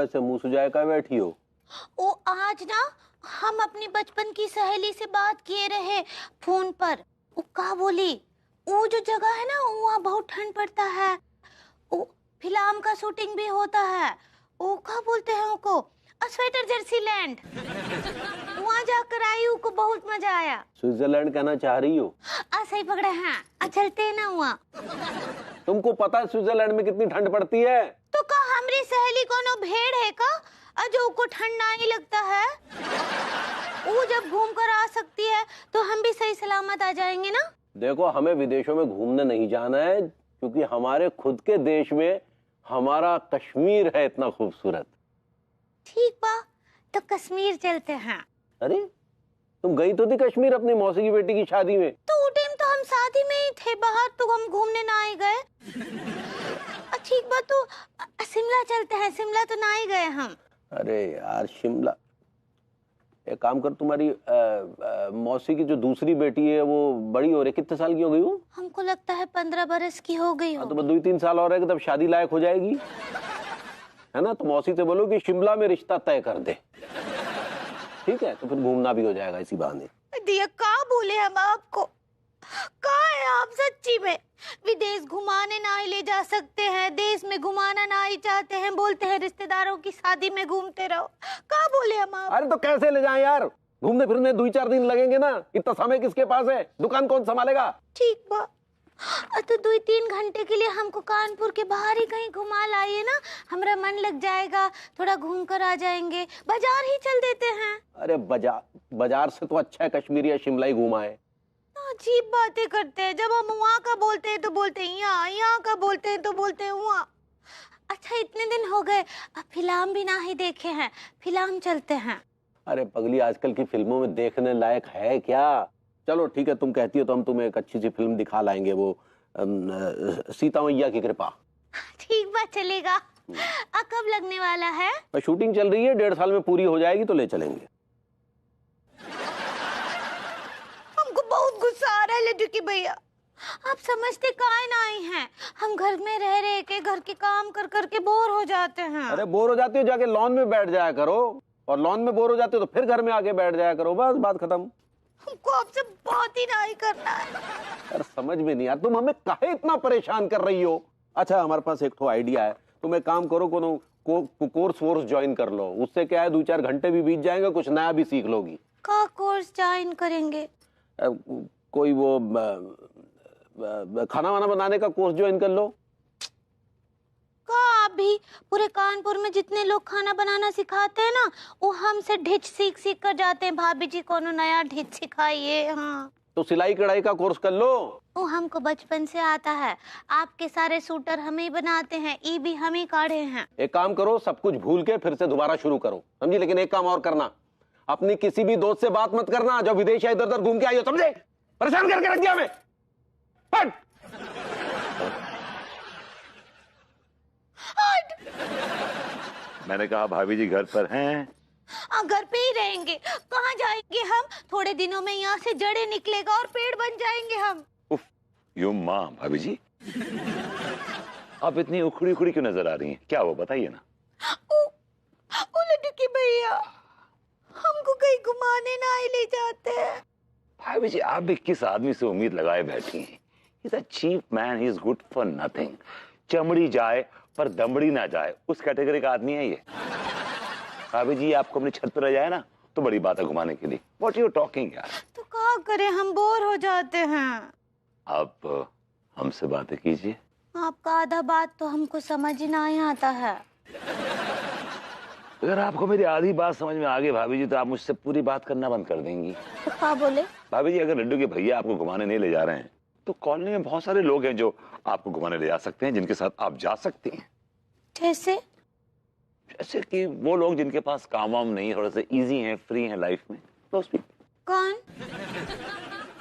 ऐसे मुंह सुजाए का बैठी हो? ओ आज ना हम अपनी बचपन की सहेली से बात किए रहे फोन पर। वो का बोली, वो जो जगह है ना वहाँ बहुत ठंड पड़ता है, वो फिल्म का शूटिंग भी होता है। वो का बोलते हैं उनको, स्वेटर जर्सी लैंड। वहाँ जाकर आई, को बहुत मजा आया। स्विट्जरलैंड कहना चाह रही हो? सही पकड़े हैं, चलते हैं ना वहाँ। तुमको पता है स्विट्जरलैंड में कितनी ठंड पड़ती है? तो का हमारी सहेली कोनो भेड़ है का जो को ठंड नहीं लगता है? वो जब घूम कर आ सकती है तो हम भी सही सलामत आ जाएंगे ना। देखो, हमें विदेशों में घूमने नहीं जाना है, क्योंकि हमारे खुद के देश में हमारा कश्मीर है इतना खूबसूरत। ठीक बा, तो कश्मीर चलते हैं। अरे तुम गई तो थी कश्मीर अपनी मौसी की बेटी की शादी में। तो वो टाइम तो हम शादी में ही थे, बाहर तो हम घूमने ना ही गए। ठीक बात, तो शिमला चलते हैं। शिमला तो ना ही गए हम। अरे यार शिमला, एक काम कर, तुम्हारी मौसी की जो दूसरी बेटी है वो बड़ी हो रही, कितने साल की हो गई वो? हमको लगता है 15 बरस की हो गई हो। तो 2-3 साल और है कि तब शादी लायक हो जाएगी, है ना? तो मौसी से बोलो कि शिमला में रिश्ता तय कर दे, ठीक है? तो फिर घूमना भी हो जाएगा इसी बहाने। दिया का बोले हम आपको, का है आप सच्ची में विदेश घुमाने ना ही ले जा सकते हैं, देश में घुमाना ना ही चाहते हैं, बोलते हैं रिश्तेदारों की शादी में घूमते रहो। का बोले हम आप? अरे तो कैसे ले जाएं यार, घूमने फिरने 2-4 दिन लगेंगे ना, इतना समय किसके पास है, दुकान कौन संभालेगा? ठीक बा, तो 2-3 घंटे के लिए हमको कानपुर के बाहर ही कहीं घुमा लाइए ना, हमारा मन लग जाएगा, थोड़ा घूम कर आ जाएंगे। बाजार ही चल देते हैं। अरे बाजार से तो अच्छा है कश्मीर या शिमला ही घुमा है। अजीब बातें करते हैं, जब हम वहाँ का बोलते हैं तो बोलते हैं यहाँ, यहाँ का बोलते हैं तो बोलते हैं वहाँ। अच्छा इतने दिन हो गए, अब फिल्म भी ना ही देखे हैं, फिल्म चलते हैं। अरे पगली, आजकल की फिल्मों में देखने लायक है क्या? चलो ठीक है, तुम कहती हो तो हम तुम्हें एक अच्छी सी फिल्म दिखा लाएंगे, वो सीता मैया की कृपा। ठीक बात, चलेगा। कब लगने वाला है? शूटिंग चल रही है, 1.5 साल में पूरी हो जाएगी, तो ले चलेंगे। हमको बहुत गुस्सा आ रहा है लड्डू की भैया, आप समझते काहे नहीं हैं, हम घर में रह रहे के घर के काम कर कर के बोर हो जाते हैं। अरे बोर हो जाती हो, जाके लॉन में बैठ जाया करो, और लॉन में बोर हो जाते हो तो फिर घर में आके बैठ जाया करो, बस बात खत्म। हमको आपसे बात ही नहीं करना है। यार समझ में नहीं यार, तुम हमें काहे इतना परेशान कर रही हो? अच्छा हमारे पास एक तो आइडिया है, तुम एक काम करो, कोर्स वोर्स ज्वाइन कर लो, उससे क्या है 2-4 घंटे भी बीत जाएंगे, कुछ नया भी सीख लोगी। का कोर्स ज्वाइन करेंगे? कोई वो खाना वाना बनाने का कोर्स ज्वाइन कर लो। का आप भी पूरे कानपुर में जितने लोग खाना बनाना सिखाते हैं ना, वो हमसे ढिच सीख सीख कर जाते हैं। भाभी जी कोनो नया ढिच सिखाइए। हाँ तो सिलाई कढ़ाई का कोर्स कर लो। वो हमको बचपन से आता है, आपके सारे सूटर हम ही बनाते हैं, ई भी हम ही काढ़े हैं। एक काम करो, सब कुछ भूल के फिर से दोबारा शुरू करो, समझी? लेकिन एक काम और करना, अपनी किसी भी दोस्त से बात मत करना जो विदेश या इधर उधर घूम के आई हो, समझे? परेशान करके रख दिया हमें। हट। मैंने कहा भाभी जी घर पर हैं। घर पे ही रहेंगे, कहाँ जाएंगे हम? थोड़े दिनों में यहाँ से जड़ें निकलेगा और पेड़ बन जाएंगे हम। उफ, यू माँ, भाभी जी आप इतनी उखड़ी उखड़ी क्यों नजर आ रही हैं? क्या वो बताइए ना। ओ लड्डू की भैया, हमको कहीं घुमाने ना ही ले जाते हैं। भाभी जी आप भी किस आदमी से उम्मीद लगाए बैठी हैं? He's a cheap man, he is good for nothing. चमड़ी जाए पर दमड़ी ना जाए, उस कैटेगरी का आदमी है ये। भाभी जी आपको अपनी छत पर रह जाए ना तो बड़ी बात है घुमाने के लिए। What you talking यार? तो क्या करें, हम बोर हो जाते हैं। आप हमसे बातें कीजिए। आपका आधा बात तो हमको समझ ही नहीं आता है। अगर आपको मेरी आधी बात समझ में आ गई भाभी जी तो आप मुझसे पूरी बात करना बंद कर देंगी। तो क्या बोले? भाभी जी अगर लड्डू के भैया आपको घुमाने नहीं ले जा रहे हैं तो कॉलोनी में बहुत सारे लोग हैं जो आपको घुमाने ले जा सकते हैं, जिनके साथ आप जा सकती हैं। जैसे? जैसे कि वो लोग जिनके पास काम वाम नहीं, थोड़े से इजी हैं, फ्री हैं लाइफ में। कौन?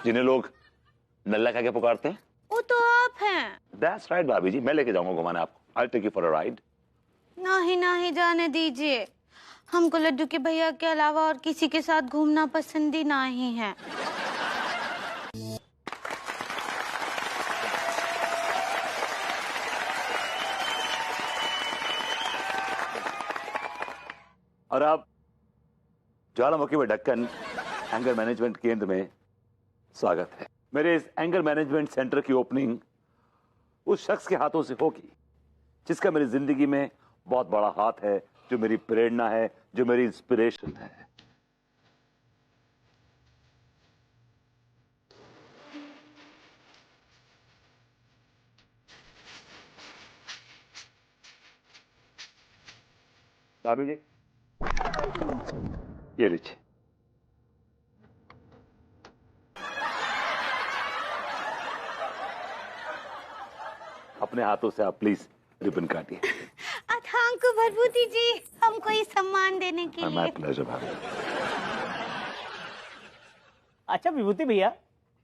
जिन्हें लोग नल्ला कह के पुकारते हैं। वो तो आप हैं। That's right भाभी जी, मैं लेके जाऊंगा घुमाने आपको। I'll take you for a ride। नहीं जाने दीजिए, हमको लड्डू के भैया के अलावा और किसी के साथ घूमना पसंद ही नहीं है। और अब ज्वालामुखी व ढक्कन एंगर मैनेजमेंट केंद्र में स्वागत है। मेरे इस एंगर मैनेजमेंट सेंटर की ओपनिंग उस शख्स के हाथों से होगी जिसका मेरी जिंदगी में बहुत बड़ा हाथ है, जो मेरी प्रेरणा है, जो मेरी इंस्पिरेशन है। भाभी जी, ये लीजिए। अपने हाथों से आप please ribbon काटिए। Thank you Bharbhuti जी, हमको ये सम्मान देने के लिए। माय प्लेजर भाभी। अच्छा विभूति भैया,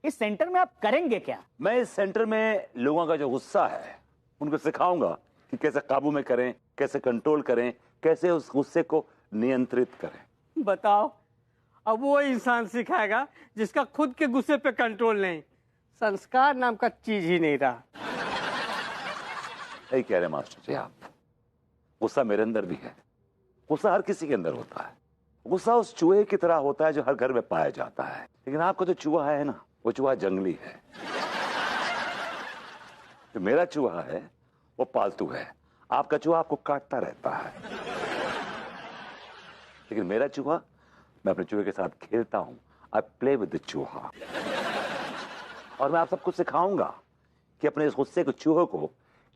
इस सेंटर में आप करेंगे क्या? मैं इस सेंटर में लोगों का जो गुस्सा है उनको सिखाऊंगा कि कैसे काबू में करें, कैसे कंट्रोल करें, कैसे उस गुस्से को नियंत्रित करें। बताओ, अब वो इंसान सिखाएगा जिसका खुद के गुस्से पे कंट्रोल नहीं। संस्कार नाम का चीज ही नहीं रहा। सही कह रहे मास्टर जी आप। गुस्सा मेरे अंदर भी है, गुस्सा हर किसी के अंदर होता है। गुस्सा उस चूहे की तरह होता है जो हर घर में पाया जाता है, लेकिन आपका जो चूहा है ना, वो चूहा जंगली है। जो मेरा चूहा है वो पालतू है। आपका चूहा आपको काटता रहता है, लेकिन मेरा चूहा, मैं अपने चूहे के साथ खेलता हूं। आई प्ले विद द चूहा। और मैं आप सबको सिखाऊंगा कि अपने इस गुस्से के चूहे को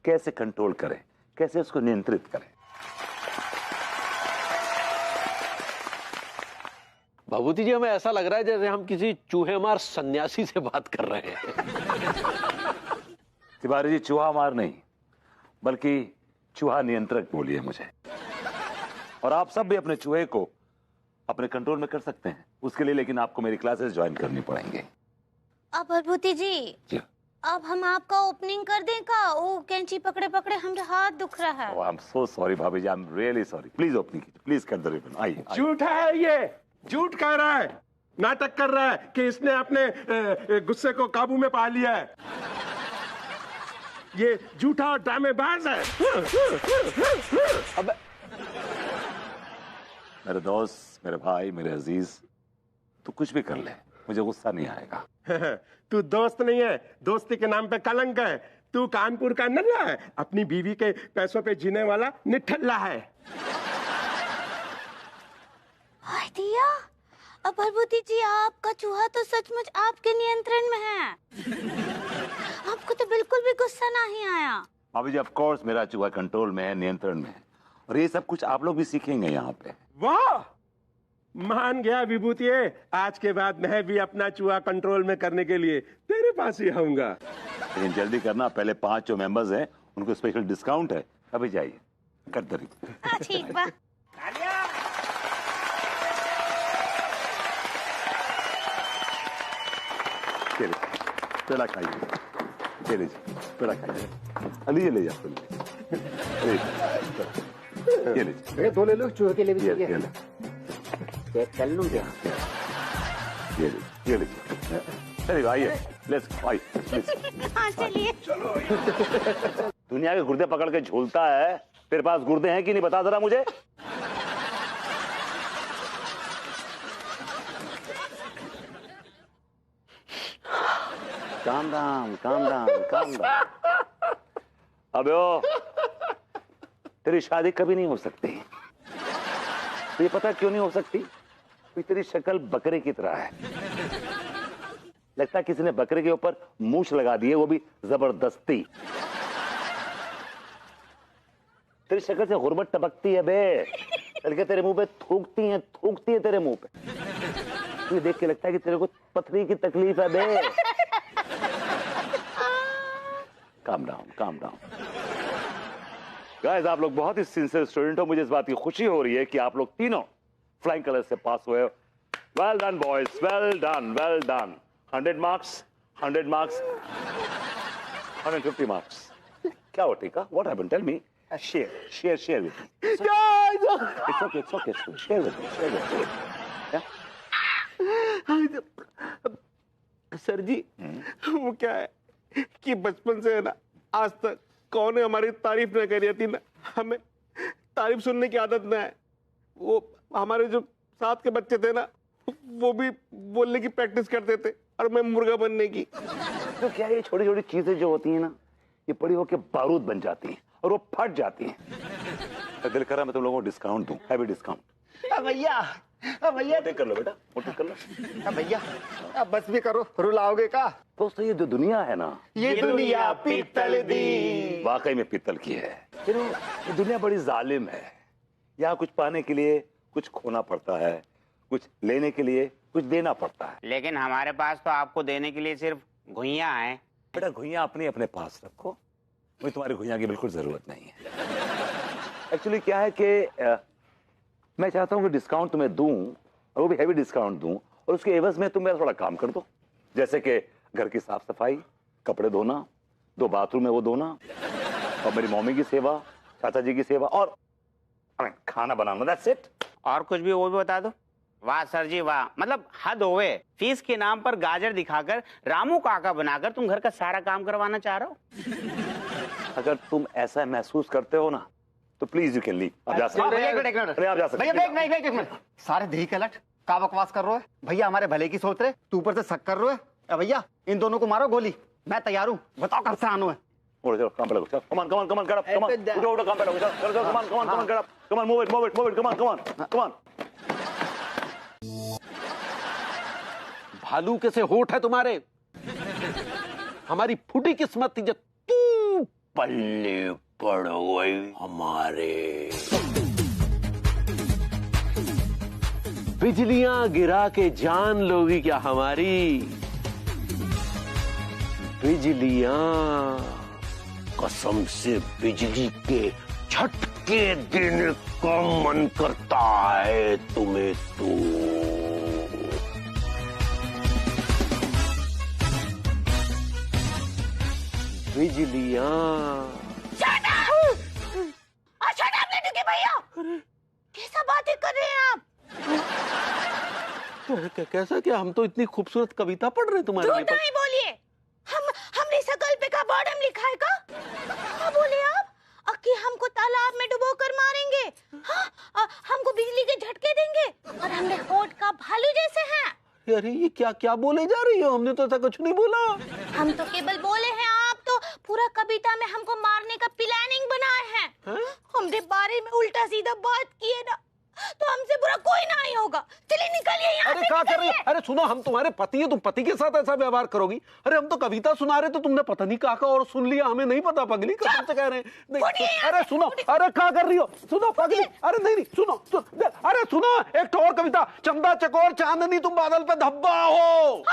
कैसे कंट्रोल करें, कैसे उसको नियंत्रित करें। भभूति जी, हमें ऐसा लग रहा है जैसे हम किसी चूहेमार सन्यासी से बात कर रहे हैं। तिवारी जी, चूहा मार नहीं बल्कि चूहा नियंत्रक बोलिए मुझे। और आप सब भी अपने चूहे को अपने कंट्रोल में कर सकते हैं उसके लिए, लेकिन आपको मेरी क्लासेस ज्वाइन करनी पड़ेंगे। अब भरभूति जी, जी। अब हम आपका ओपनिंग कर दें का? ओ कैंची पकड़े पकड़े हमारा हाथ दुख रहा है। आई एम सो सॉरी भाभी जी, I am really sorry. Please opening कीजिए, प्लीज कट द रिबन। आइए। झूठ है ये, झूठ कह रहा है, नाटक कर रहा है कि इसने अपने गुस्से को काबू में पा लिया है। ये झूठा और ड्रामेबाज है। अब मेरे दोस्त, मेरे भाई, मेरे अजीज, तू कुछ भी कर ले, मुझे गुस्सा नहीं आएगा। तू दोस्त नहीं है, दोस्ती के नाम पे कलंक है। तू कानपुर का नल्ला है, अपनी बीवी के पैसों पे जीने वाला निठल्ला है। हाय दिया, अब भरभूति जी आपका चूहा तो सचमुच आपके नियंत्रण में है। आपको तो बिल्कुल भी गुस्सा नहीं आया। भाभी जी, ऑफ कोर्स मेरा चूहा कंट्रोल में है, नियंत्रण में है, और ये सब कुछ आप लोग भी सीखेंगे यहाँ पे। वाह, मान गया विभूति। आज के बाद मैं भी अपना चूहा कंट्रोल में करने के लिए तेरे पास ही आऊंगा। लेकिन जल्दी करना, पहले 5 जो मेंबर्स हैं उनको स्पेशल डिस्काउंट है। अभी जाइए, कर दरी। हाँ ठीक बा। पेड़ा खाइए, ये लीजिए पेड़ा खाइए। लीजिए, ले जाओ, ये लीजिए। 2 ले लो, चूहे के लिए भी ये चाहिए। ले, चल लूं क्या? ये लीजिए। चलिए आइए, लेट्स आइए प्लीज। हाँ चलिए। दुनिया के गुर्दे पकड़ के झूलता है, तेरे पास गुर्दे हैं कि नहीं बता जरा मुझे। Calm down, calm down, calm down. अबे ओ, तेरी शादी कभी नहीं हो सकती। तो ये पता क्यों नहीं हो सकती? क्योंकि तेरी शक्ल बकरे की तरह है। लगता है किसी ने बकरे के ऊपर मूछ लगा दी है, वो भी जबरदस्ती। तेरी शक्ल से गुर्बत टपकती है बे, लड़के तेरे मुंह पे थूकती है तेरे मुंह पे। तुझे देख के लगता है कि तेरे को पथरी की तकलीफ है बे। Calm down. गाइस, आप लोग बहुत ही सिंसियर स्टूडेंट हो। मुझे इस बात की खुशी हो रही है कि आप लोग तीनों फ्लाइंग कलर से पास हुए। Well done boys, well done. 100 marks, 100 marks, 150 marks. क्या हो टीका? What happened? Tell me. Share with me. It's okay. Share with me. Sir जी, वो क्या है कि बचपन से है ना, आज तक कौन ने हमारी तारीफ न करी थी ना, हमें तारीफ सुनने की आदत ना है। वो हमारे जो साथ के बच्चे थे ना, वो भी बोलने की प्रैक्टिस करते थे और मैं मुर्गा बनने की। तो क्या ये छोटी छोटी चीजें जो होती हैं ना, ये बड़ी होकर बारूद बन जाती हैं और वो फट जाती हैं। दिल कर रहा मैं तुम लोगों को डिस्काउंट दूं, हैवी डिस्काउंट। भैया टेक कर लो बेटा, वो टेक कर लो। भैया अब बस भी करो, रुलाओगे का? दोस्तों ये जो दुनिया है ना, ये दुनिया पीतल दी। वाकई में पीतल की है। ये दुनिया बड़ी जालिम है। यहाँ कुछ पाने के लिए कुछ खोना पड़ता है, कुछ लेने के लिए कुछ देना पड़ता है। लेकिन हमारे पास तो आपको देने के लिए सिर्फ घुइयां हैं। बेटा घुइयां अपने अपने पास रखो, मुझे तुम्हारी घुइयां की बिल्कुल जरूरत नहीं है। एक्चुअली क्या है कि मैं चाहता हूं कि डिस्काउंट तुम्हें दूं, और वो भी हैवी डिस्काउंट दूं, और उसके एवज में तुम मेरा थोड़ा काम कर दो। जैसे कि घर की साफ सफाई, कपड़े धोना, 2 बाथरूम है वो धोना, और मेरी मम्मी की सेवा, चाचा जी की सेवा, और खाना बनाना। That's it. और कुछ भी वो भी बता दो। वाह सर जी वाह, मतलब हद होवे। फीस के नाम पर गाजर दिखाकर रामू काका बनाकर तुम घर का सारा काम करवाना चाह रहे हो। अगर तुम ऐसा महसूस करते हो ना, तो प्लीज यू कैन लीव। आप जा सकते भैया, हो। एक मिनट। अरे आप जा सकते भैया हो। एक मिनट। सारे धी कलट का बकवास कर रहे हो? भैया हमारे भले की सोच रहे, तू ऊपर से शक कर रहे हो। भैया इन दोनों को मारो गोली, मैं तैयार हूँ। बताओ कब से आना है? उठो चलो, काम पे लगो। चलो, come on, get up, come on. उठो, काम पे लगो। चलो, come on, get up. Come on, move it, come on. भालू कैसे होठ है तुम्हारे? हमारी फूटी किस्मत थी जब तू पल्ले पड़ गई हमारे। बिजलियां गिरा के जान लोगी क्या हमारी? बिजलियां, कसम से बिजली के झटके देने का मन करता है तुम्हें तो। बिजलियां। भैया कैसा बातें कर रहे हैं आप? कैसा क्या? हम तो इतनी खूबसूरत कविता पढ़ रहे हैं तुम्हारे लिए। झूठ नहीं बोलिए। हमने शकल पे का बॉर्डम लिखा है का? क्या बोले आप? कि हमको तालाब में डुबो कर मारेंगे, हाँ? हमको बिजली के झटके देंगे और हमने होठ का भालू जैसे हैं। अरे ये क्या क्या बोले जा रही हो? हमने तो ऐसा कुछ नहीं बोला। हम तो केवल बोले हैं, आप तो पूरा कविता में हमको मारने का प्लानिंग बनाए हैं। हमरे बारे में उल्टा सीधा बात किए ना तो हमसे बुरा कोई नहीं होगा। चलिए निकलिए यहाँ से। अरे क्या कर रही हो? अरे सुनो, हम तुम्हारे पति है, तुम पति के साथ ऐसा व्यवहार करोगी? अरे हम तो कविता सुना रहे थे, तुमने पता नहीं कहा और सुन लिया। हमें नहीं पता पगली, कसम से कह रहे हैं। नहीं, अरे सुनो, अरे क्या कर रही हो? सुनो पगली, अरे नहीं सुनो, अरे सुनो एक और कविता। चंदा चकोर चांदनी तुम बादल पे धब्बा हो।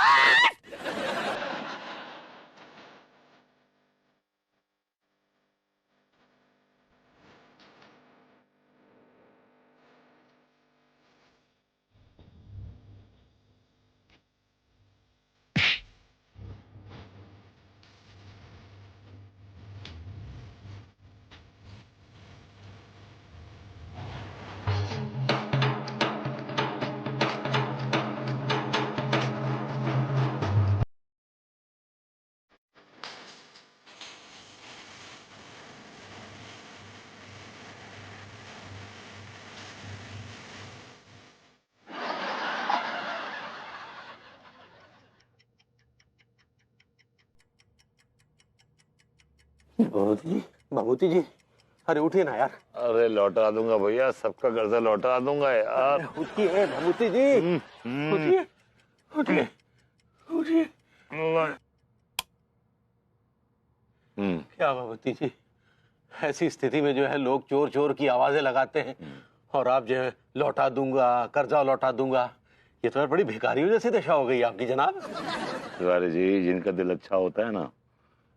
भभूति जी, अरे उठिए ना यार। अरे लौटा दूंगा भैया, सबका कर्जा लौटा दूंगा यार। उठिए भभूति जी, उठिए उठिए उठिए। क्या भभूति जी, ऐसी स्थिति में जो है लोग चोर चोर की आवाजें लगाते हैं और आप जो है लौटा दूंगा, कर्जा लौटा दूंगा। ये तो बड़ी भिखारियों जैसी दशा हो गई आपकी जनाब। तिवारी जी, जिनका दिल अच्छा होता है ना,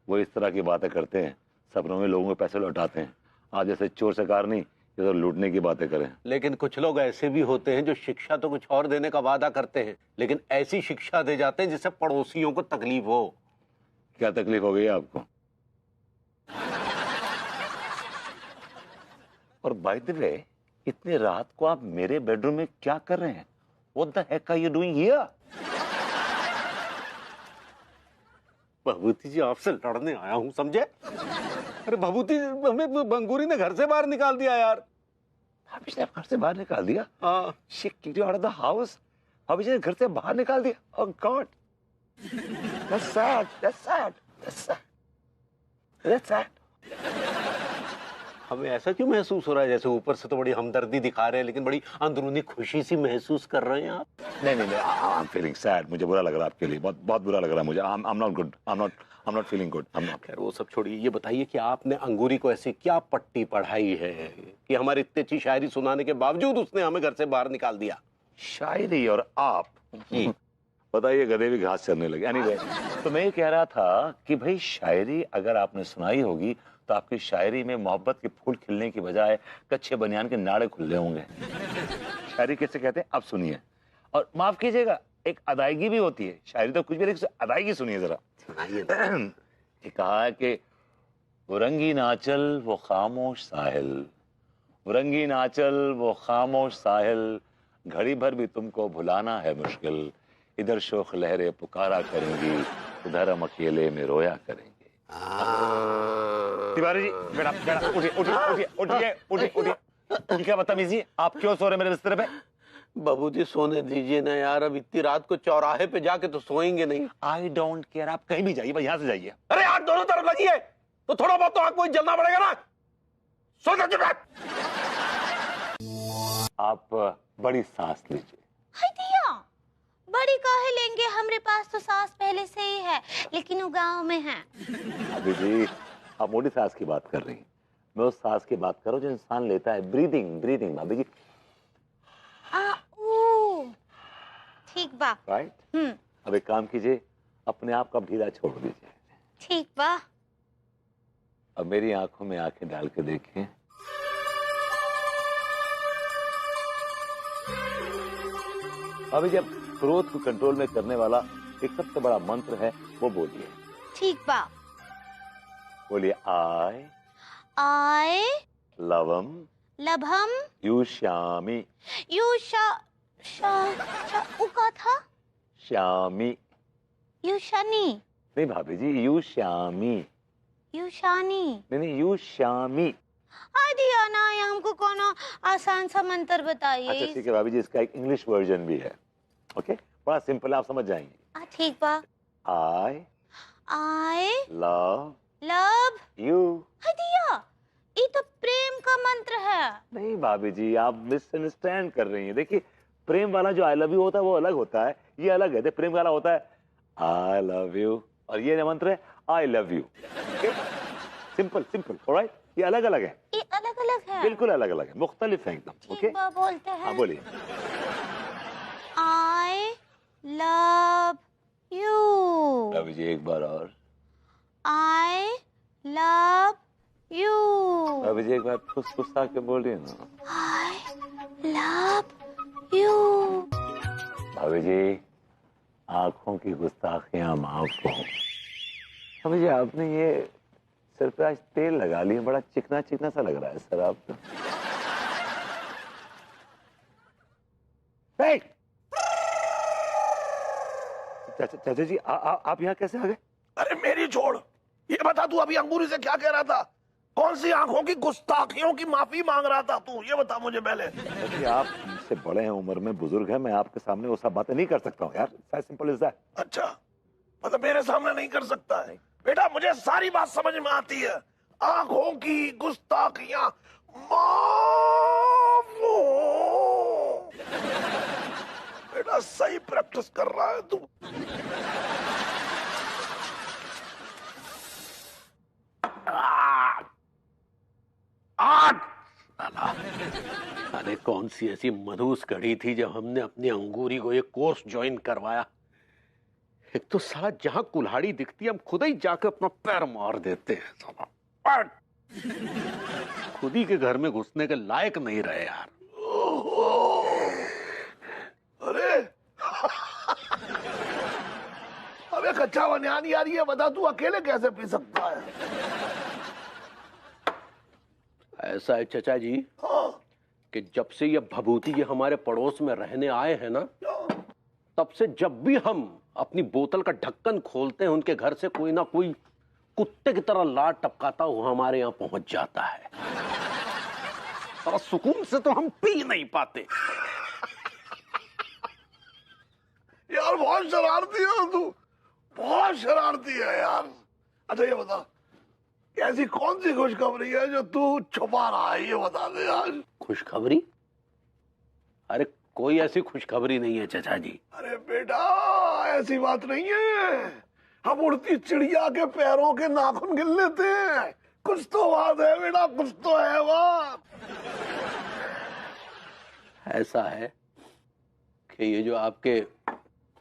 वो इस तरह की बातें करते हैं, सपनों में लोगों के पैसे लौटाते हैं। आज जैसे चोर सरकार नहीं, ये तो लूटने की बातें करें। लेकिन कुछ लोग ऐसे भी होते हैं जो शिक्षा तो कुछ और देने का वादा करते हैं, लेकिन ऐसी शिक्षा दे जाते हैं जिससे पड़ोसियों को तकलीफ हो। क्या तकलीफ हो गई आपको? और बाय द वे, इतनी रात को आप मेरे बेडरूम में क्या कर रहे हैं? What the heck are you doing here? भभूति जी, आपसे लड़ने आया हूं, समझे? अरे भभूति, हमें बंगूरी ने घर से बाहर निकाल दिया यार। भाभी जी ने घर से बाहर निकाल दिया? हाँ। She kicked you out of the house? भाभी जी ने घर से बाहर निकाल दिया? Oh God. That's sad. That's sad. That's sad. That's sad. हमें ऐसा क्यों महसूस हो रहा है जैसे ऊपर से तो बड़ी हमदर्दी दिखा रहे हैं लेकिन बड़ी अंदरूनी खुशी सी महसूस कर रहे हैं आप? नहीं, I'm feeling sad. मुझे बुरा लग रहा है आपके लिए, बहुत बुरा लग रहा है मुझे. I'm not good. I'm not feeling good. I'm not. खैर वो सब छोड़िए, ये बताइए कि आपने अंगूरी को ऐसी क्या पट्टी पढ़ाई है कि हमारी इतनी अच्छी शायरी सुनाने के बावजूद उसने हमें घर से बाहर निकाल दिया? शायरी और आप बताइए, गधे भी घास चरने लगे. एनीवे, तो मैं ये कह रहा था कि भाई शायरी अगर आपने सुनाई होगी तो आपकी शायरी में मोहब्बत के फूल खिलने की बजाय कच्चे बनियान के नाड़े खुले होंगे. शायरी कैसे कहते हैं आप सुनिए. और माफ कीजिएगा, एक अदायगी भी होती है. शायरी तो कुछ भी, लेकिन अदायगी सुनिए जरा. ये कहा है कि वो रंगीन आंचल वो खामोश साहिल, वो रंगीन आंचल वो खामोश साहिल, घड़ी भर भी तुमको भुलाना है मुश्किल, इधर शोख लहरें पुकारा करेंगी, उधर हम अकेले में रोया करेंगे. तिवारी जी, बेटा उठिए. क्या बदतमीजी, आप क्यों सो रहे मेरे बिस्तर पे? बाबूजी सोने दीजिए ना यार, अब इतनी रात को चौराहे पे जाके तो सोएंगे नहीं. आई डोंट केयर, आप कहीं भी जाइए, बस यहाँ से जाइए. अरे आग दोनों तरफ लगी है तो थोड़ा बहुत तो आग को जलना पड़ेगा ना. सो जाइए. आप बड़ी सांस लीजिए. हाय दिया, बड़ी काहे लेंगे, हमरे पास तो सांस पहले से ही है, लेकिन वो गांव में है. अभी जी आप मोटी सांस की बात कर रही हैं, मैं उस सांस की बात कर रहा हूँ जो इंसान लेता है. ब्रीदिंग भाभी जी. ठीक बा. राइट. अब एक काम कीजिए, अपने आप का ढीला छोड़ दीजिए. ठीक बा. अब मेरी आंखों में आंखें डाल के देखिए. अभी जब क्रोध को कंट्रोल में करने वाला एक सबसे बड़ा मंत्र है वो बोलिए. ठीक बा. बोलिए. आय लवम लभम युष्यामि. उका था श्यामी. युशानी. नहीं भाभी जी, युष्यामी. युशानी. नहीं, युष्यामी. हाय दिया ना, ये हमको कौन आसान सा मंत्र बताइए. अच्छा ठीक है भाभी जी, इसका एक इंग्लिश वर्जन भी है. ओके, बड़ा सिंपल है, आप समझ जाएंगे. ठीक बा. I love you. हाय दिया, ये तो प्रेम का मंत्र है. नहीं भाभी जी, आप मिसअंडरस्टैंड कर रही हैं. देखिए, प्रेम वाला जो आई लव यू होता है वो अलग होता है, ये अलग है. प्रेम वाला होता है आई लव यू और ये मंत्र है I love you. Simple. Alright, ये अलग अलग है. ये अलग अलग है. बिल्कुल अलग अलग है, मुख्तलिफ है एकदम. ओके, बोलते हैं. हाँ बोलिए. I love you. भाभी जी एक बार और. I love you. भाभी जी एक बार फुसफुसा के बोलिए ना. I love you. भाभी जी आंखों की गुस्ताखियां माफ को. भाभी जी आपने ये सिर पे आज तेल लगा लिया, बड़ा चिकना चिकना सा लग रहा है सर आपका. चाचा जी आप यहाँ कैसे आ गए? अरे मेरी छोड़, ये बता तू अभी अंगूरी से क्या कह रहा था? कौन सी आंखों की गुस्ताखियों की माफी मांग रहा था तू? ये बता मुझे पहले. आप मुझसे बड़े हैं, उम्र में बुजुर्ग हैं, मैं आपके सामने वो सब बातें नहीं कर सकता हूँ यार. Simple is that. अच्छा, मतलब मेरे सामने नहीं कर सकता है? बेटा मुझे सारी बात समझ में आती है. आंखों की गुस्ताखियां माफ. बेटा सही प्रैक्टिस कर रहा है तू. अरे कौन सी ऐसी मधुस घड़ी थी जब हमने अपनी अंगूरी को ये कोर्स ज्वाइन करवाया. एक तो साला जहां कुल्हाड़ी दिखती है हम खुद ही जाकर अपना पैर मार देते हैं. साला खुद ही के घर में घुसने के लायक नहीं रहे यार. अरे अबे कच्चा बनियान यार, ये बता तू अकेले कैसे पी सकता है? ऐसा है चचा जी कि जब से ये भभूति ये हमारे पड़ोस में रहने आए हैं ना, तब से जब भी हम अपनी बोतल का ढक्कन खोलते हैं उनके घर से कोई ना कोई कुत्ते की तरह लात टपकाता हुआ हमारे यहाँ पहुंच जाता है. और सुकून से तो हम पी नहीं पाते। यार बहुत शरारती हो तू, बहुत शरारती है यार। अच्छा ये बता, ऐसी कौन सी खुशखबरी है जो तू छुपा रहा है, ये बता दे यार। खुशखबरी? अरे कोई ऐसी खुशखबरी नहीं है चाचा जी। अरे बेटा ऐसी बात नहीं है, हम उड़ती चिड़िया के पैरों के नाखून गिन लेते हैं। कुछ तो बात है बेटा, कुछ तो है बात। ऐसा है कि ये जो आपके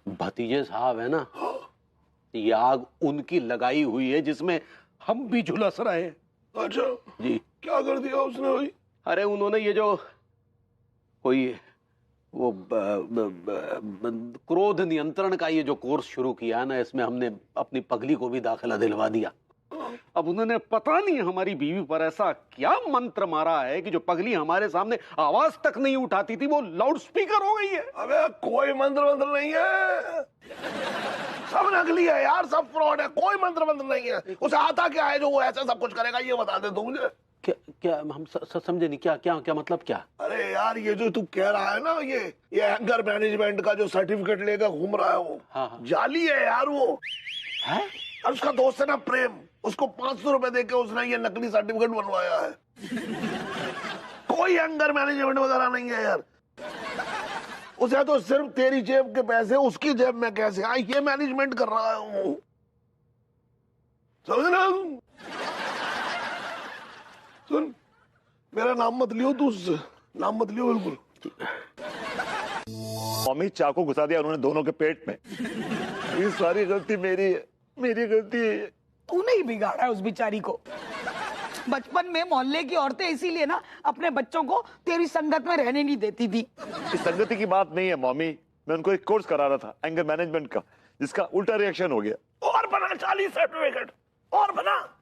भतीजे साहब है ना, ये आग उनकी लगाई हुई है जिसमें हम भी झुलस रहे हैं। अच्छा जी। क्या कर दिया उसने भाई? अरे उन्होंने ये जो कोई वो क्रोध नियंत्रण का ये जो कोर्स शुरू किया ना, इसमें हमने अपनी पगली को भी दाखिला दिलवा दिया। अब उन्होंने पता नहीं हमारी बीवी पर ऐसा क्या मंत्र मारा है कि जो पगली हमारे सामने आवाज तक नहीं उठाती थी वो लाउड स्पीकर हो गई है। अबे कोई मंत्र नहीं है, सब नकली है यार, सब फ्रॉड है, कोई मंत्र नहीं है। उसे आता क्या है जो वो ऐसा सब कुछ करेगा, ये बता दे तू मुझे। क्या क्या हम समझे नहीं, क्या क्या क्या मतलब क्या? अरे यार ये जो तू कह रहा है ना, ये एंगर मैनेजमेंट का जो सर्टिफिकेट लेकर घूम रहा है वो हाँ। जाली है यार वो है? और उसका दोस्त है ना प्रेम, उसको 500 रुपए देके उसने ये नकली सर्टिफिकेट बनवाया है। कोई एंगर मैनेजमेंट वगैरह नहीं है यार, उसे तो सिर्फ तेरी जेब के पैसे उसकी जेब में कैसे आए ये मैनेजमेंट कर रहा है वो, समझ ना? सुन, मेरा नाम मत लियो तू, उससे नाम मत लियो बिल्कुल। मम्मी चाकू घुसा दिया उन्होंने दोनों के पेट में। ये सारी गलती मेरी है, मेरी गलती है। तूने ही बिगाड़ा है उस बेचारी को। बचपन में मोहल्ले की औरतें इसीलिए ना अपने बच्चों को तेरी संगत में रहने नहीं देती थी। इस संगति की बात नहीं है मम्मी, मैं उनको एक कोर्स करा रहा था एंगर मैनेजमेंट का, जिसका उल्टा रिएक्शन हो गया। और बना 40 सर्टिफिकेट और बना।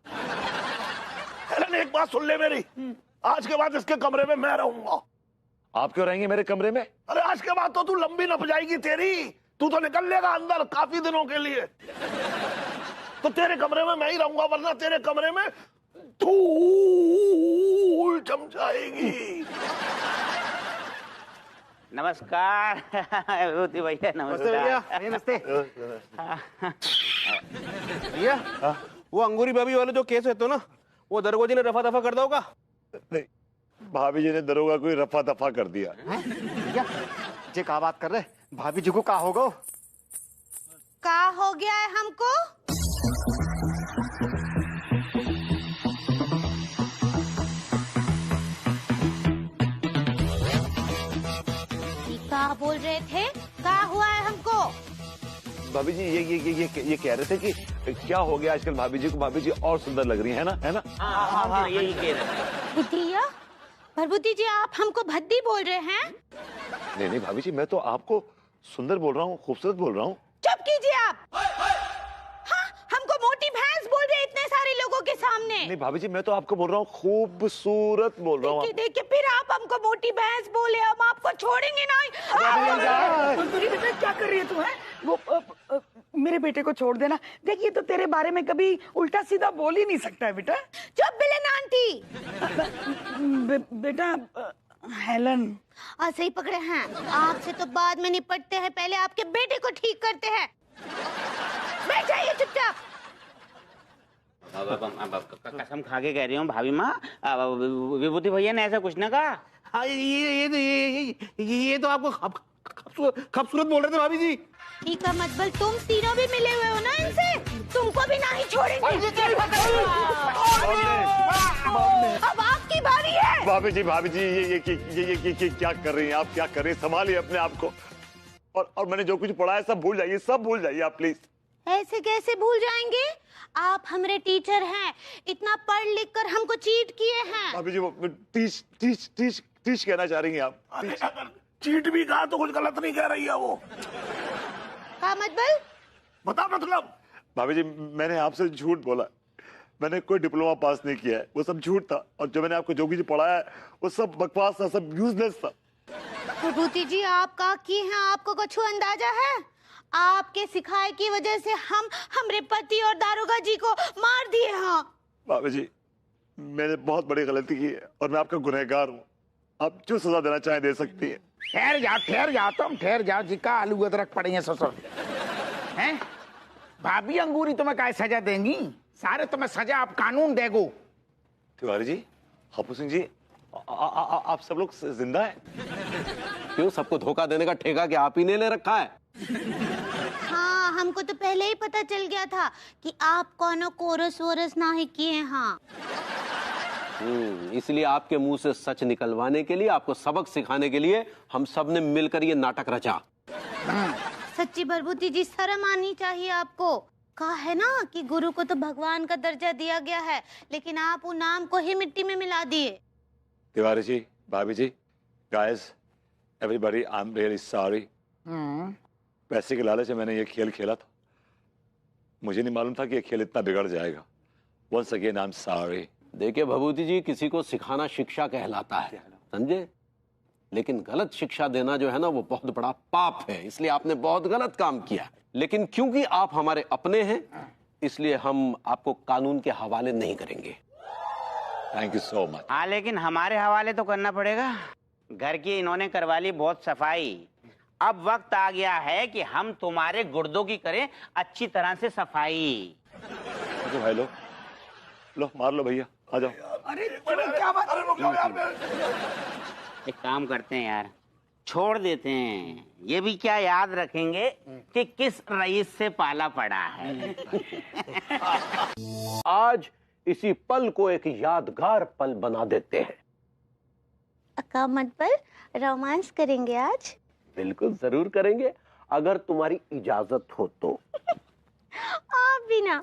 हेलन एक बात सुन ले मेरी, आज के बाद इसके कमरे में मैं रहूंगा। आप क्यों रहेंगे मेरे कमरे में? अरे आज के बाद तो तू लंबी नप जाएगी तेरी, तू तो निकल लेगा अंदर काफी दिनों के लिए। तो तेरे कमरे में मैं ही रहूंगा, वरना तेरे कमरे में धूल जम जाएगी। नमस्कार विभूति भैया, नमस्कार। नमस्ते। भैया वो अंगूरी भाभी वाले जो केस है तो ना, वो दरोगा जी ने रफा दफा कर दोगा? नहीं, भाभी जी ने दरोगा को रफा दफा कर दिया। भैया जे का बात कर रहे, भाभी जी को का होगा? का हो गया है हमको? क्या बोल रहे थे? क्या हुआ है हमको? भाभी जी ये कह रहे थे कि क्या हो गया आजकल भाभी जी को, भाभी जी और सुंदर लग रही है ना, है ना? हाँ, यही कह रहे। बुद्धिया, प्रभुति जी आप हमको भद्दी बोल रहे हैं? नहीं भाभी जी, मैं तो आपको सुंदर बोल रहा हूँ, खूबसूरत बोल रहा हूँ। चुप कीजिए आप। हाँ, हमको मोटी भैंस बोल रहे इतने सारे लोगों के सामने। नहीं भाभी जी, मैं तो आपको बोल रहा हूँ खूबसूरत बोल रहा हूँ। देखिए फिर आप हमको मोटी भैंस बोले, हम आपको छोड़ेंगे नहीं। बेटा क्या कर रही है तू? है वो मेरे बेटे को छोड़ देना। देखिए तो तेरे बारे में कभी उल्टा सीधा बोल ही नहीं सकता है बेटा। चुप बिलन आंटी। बेटा हेलन ऐसे ही पकड़े हैं, आपसे तो बाद में निपटते हैं, पहले आपके बेटे को ठीक करते हैं। बैठ जाइए चुपचाप। कसम खा के कह रही हूँ भाभी माँ, विभूति भैया ने ऐसा कुछ ना कहा। हाँ ये तो आपको खूबसूरत बोल रहे थे भाभी जी। ठीक है मतबल, तुम तीनों भी मिले हुए हो ना इनसे, तुमको भी नहीं छोड़ेंगे। अब आपकी बारी है। भाभी जी ये क्या कर रही हैं आप? क्या कर रही हैं? संभालिए अपने आप को। और मैंने जो कुछ पढ़ा है सब भूल जाइए, सब भूल जाइए आप प्लीज। ऐसे कैसे भूल जाएंगे? आप हमारे टीचर हैं, इतना पढ़ लिख कर हमको चीट किए हैं। भाभी जी वो टीच कहना चाह रही हैं आप? अगर चीट भी कहा तो कुछ गलत नहीं कह रही है वो। हाँ मतबल, बता मतलब। भाभी जी मैंने आपसे झूठ बोला, मैंने कोई डिप्लोमा पास नहीं किया है, वो सब झूठ था। और जो मैंने आपको जो भी पढ़ाया है वो सब बकवास था, सब यूजलेस था। विभूति जी आप का की हैं, आपको कुछ अंदाजा है? आपके सिखाए की वजह से हम हमरे पति और दारोगा जी को मार दिए। हाँ भाभी जी मैंने बहुत बड़ी गलती की है और मैं आपका गुनहगार हूँ। आप जो सजा देना चाहें दे सकती है। ठहर जाओ तुम, ठहर जाओ जी का आलू अदरक पड़े ससुर हैं। भाभी अंगूरी तुम्हें काय सजा देंगी, सारे तुम्हें सजा आप कानून देगो। तिवारी जी, हापू सिंह जी, आप सब लोग जिंदा हैं? क्यों, सबको धोखा देने का ठेका क्या आप ही ने ले रखा है? हाँ, हमको तो पहले ही पता चल गया था कि आप कोनो कोरस वोरस ना ही किए। हाँ, इसलिए आपके मुंह से सच निकलवाने के लिए, आपको सबक सिखाने के लिए हम सब ने मिलकर ये नाटक रचा। सच्ची भरभूति जी, शर्म आनी चाहिए आपको। कहा है ना कि गुरु को तो भगवान का दर्जा दिया गया है, लेकिन आप वो नाम को ही मिट्टी में मिला दिए। तिवारी जी, भाभी जी, guys, everybody, I am really sorry. पैसे के लालच से मैंने ये खेल खेला था, मुझे नहीं मालूम था कि ये खेल इतना बिगड़ जाएगा। Once again I am sorry. देखिए भभूति जी, किसी को सिखाना शिक्षा कहलाता है, समझे? लेकिन गलत शिक्षा देना जो है ना, वो बहुत बड़ा पाप है, इसलिए आपने बहुत गलत काम किया। लेकिन क्योंकि आप हमारे अपने हैं, इसलिए हम आपको कानून के हवाले नहीं करेंगे। Thank you so much. हाँ, लेकिन हमारे हवाले तो करना पड़ेगा। घर की इन्होंने करवा ली बहुत सफाई, अब वक्त आ गया है कि हम तुम्हारे गुर्दों की करें अच्छी तरह से सफाई। तो भाई लो मार लो भैया, आ जाओ। अरे क्या बात, अरे रुक जाओ यार। एक काम करते हैं यार, छोड़ देते हैं। ये भी क्या याद रखेंगे कि किस रईस से पाला पड़ा है। आज इसी पल को एक यादगार पल बना देते हैं। अकामत पर रोमांस करेंगे आज। बिल्कुल जरूर करेंगे, अगर तुम्हारी इजाजत हो तो। आप भी ना,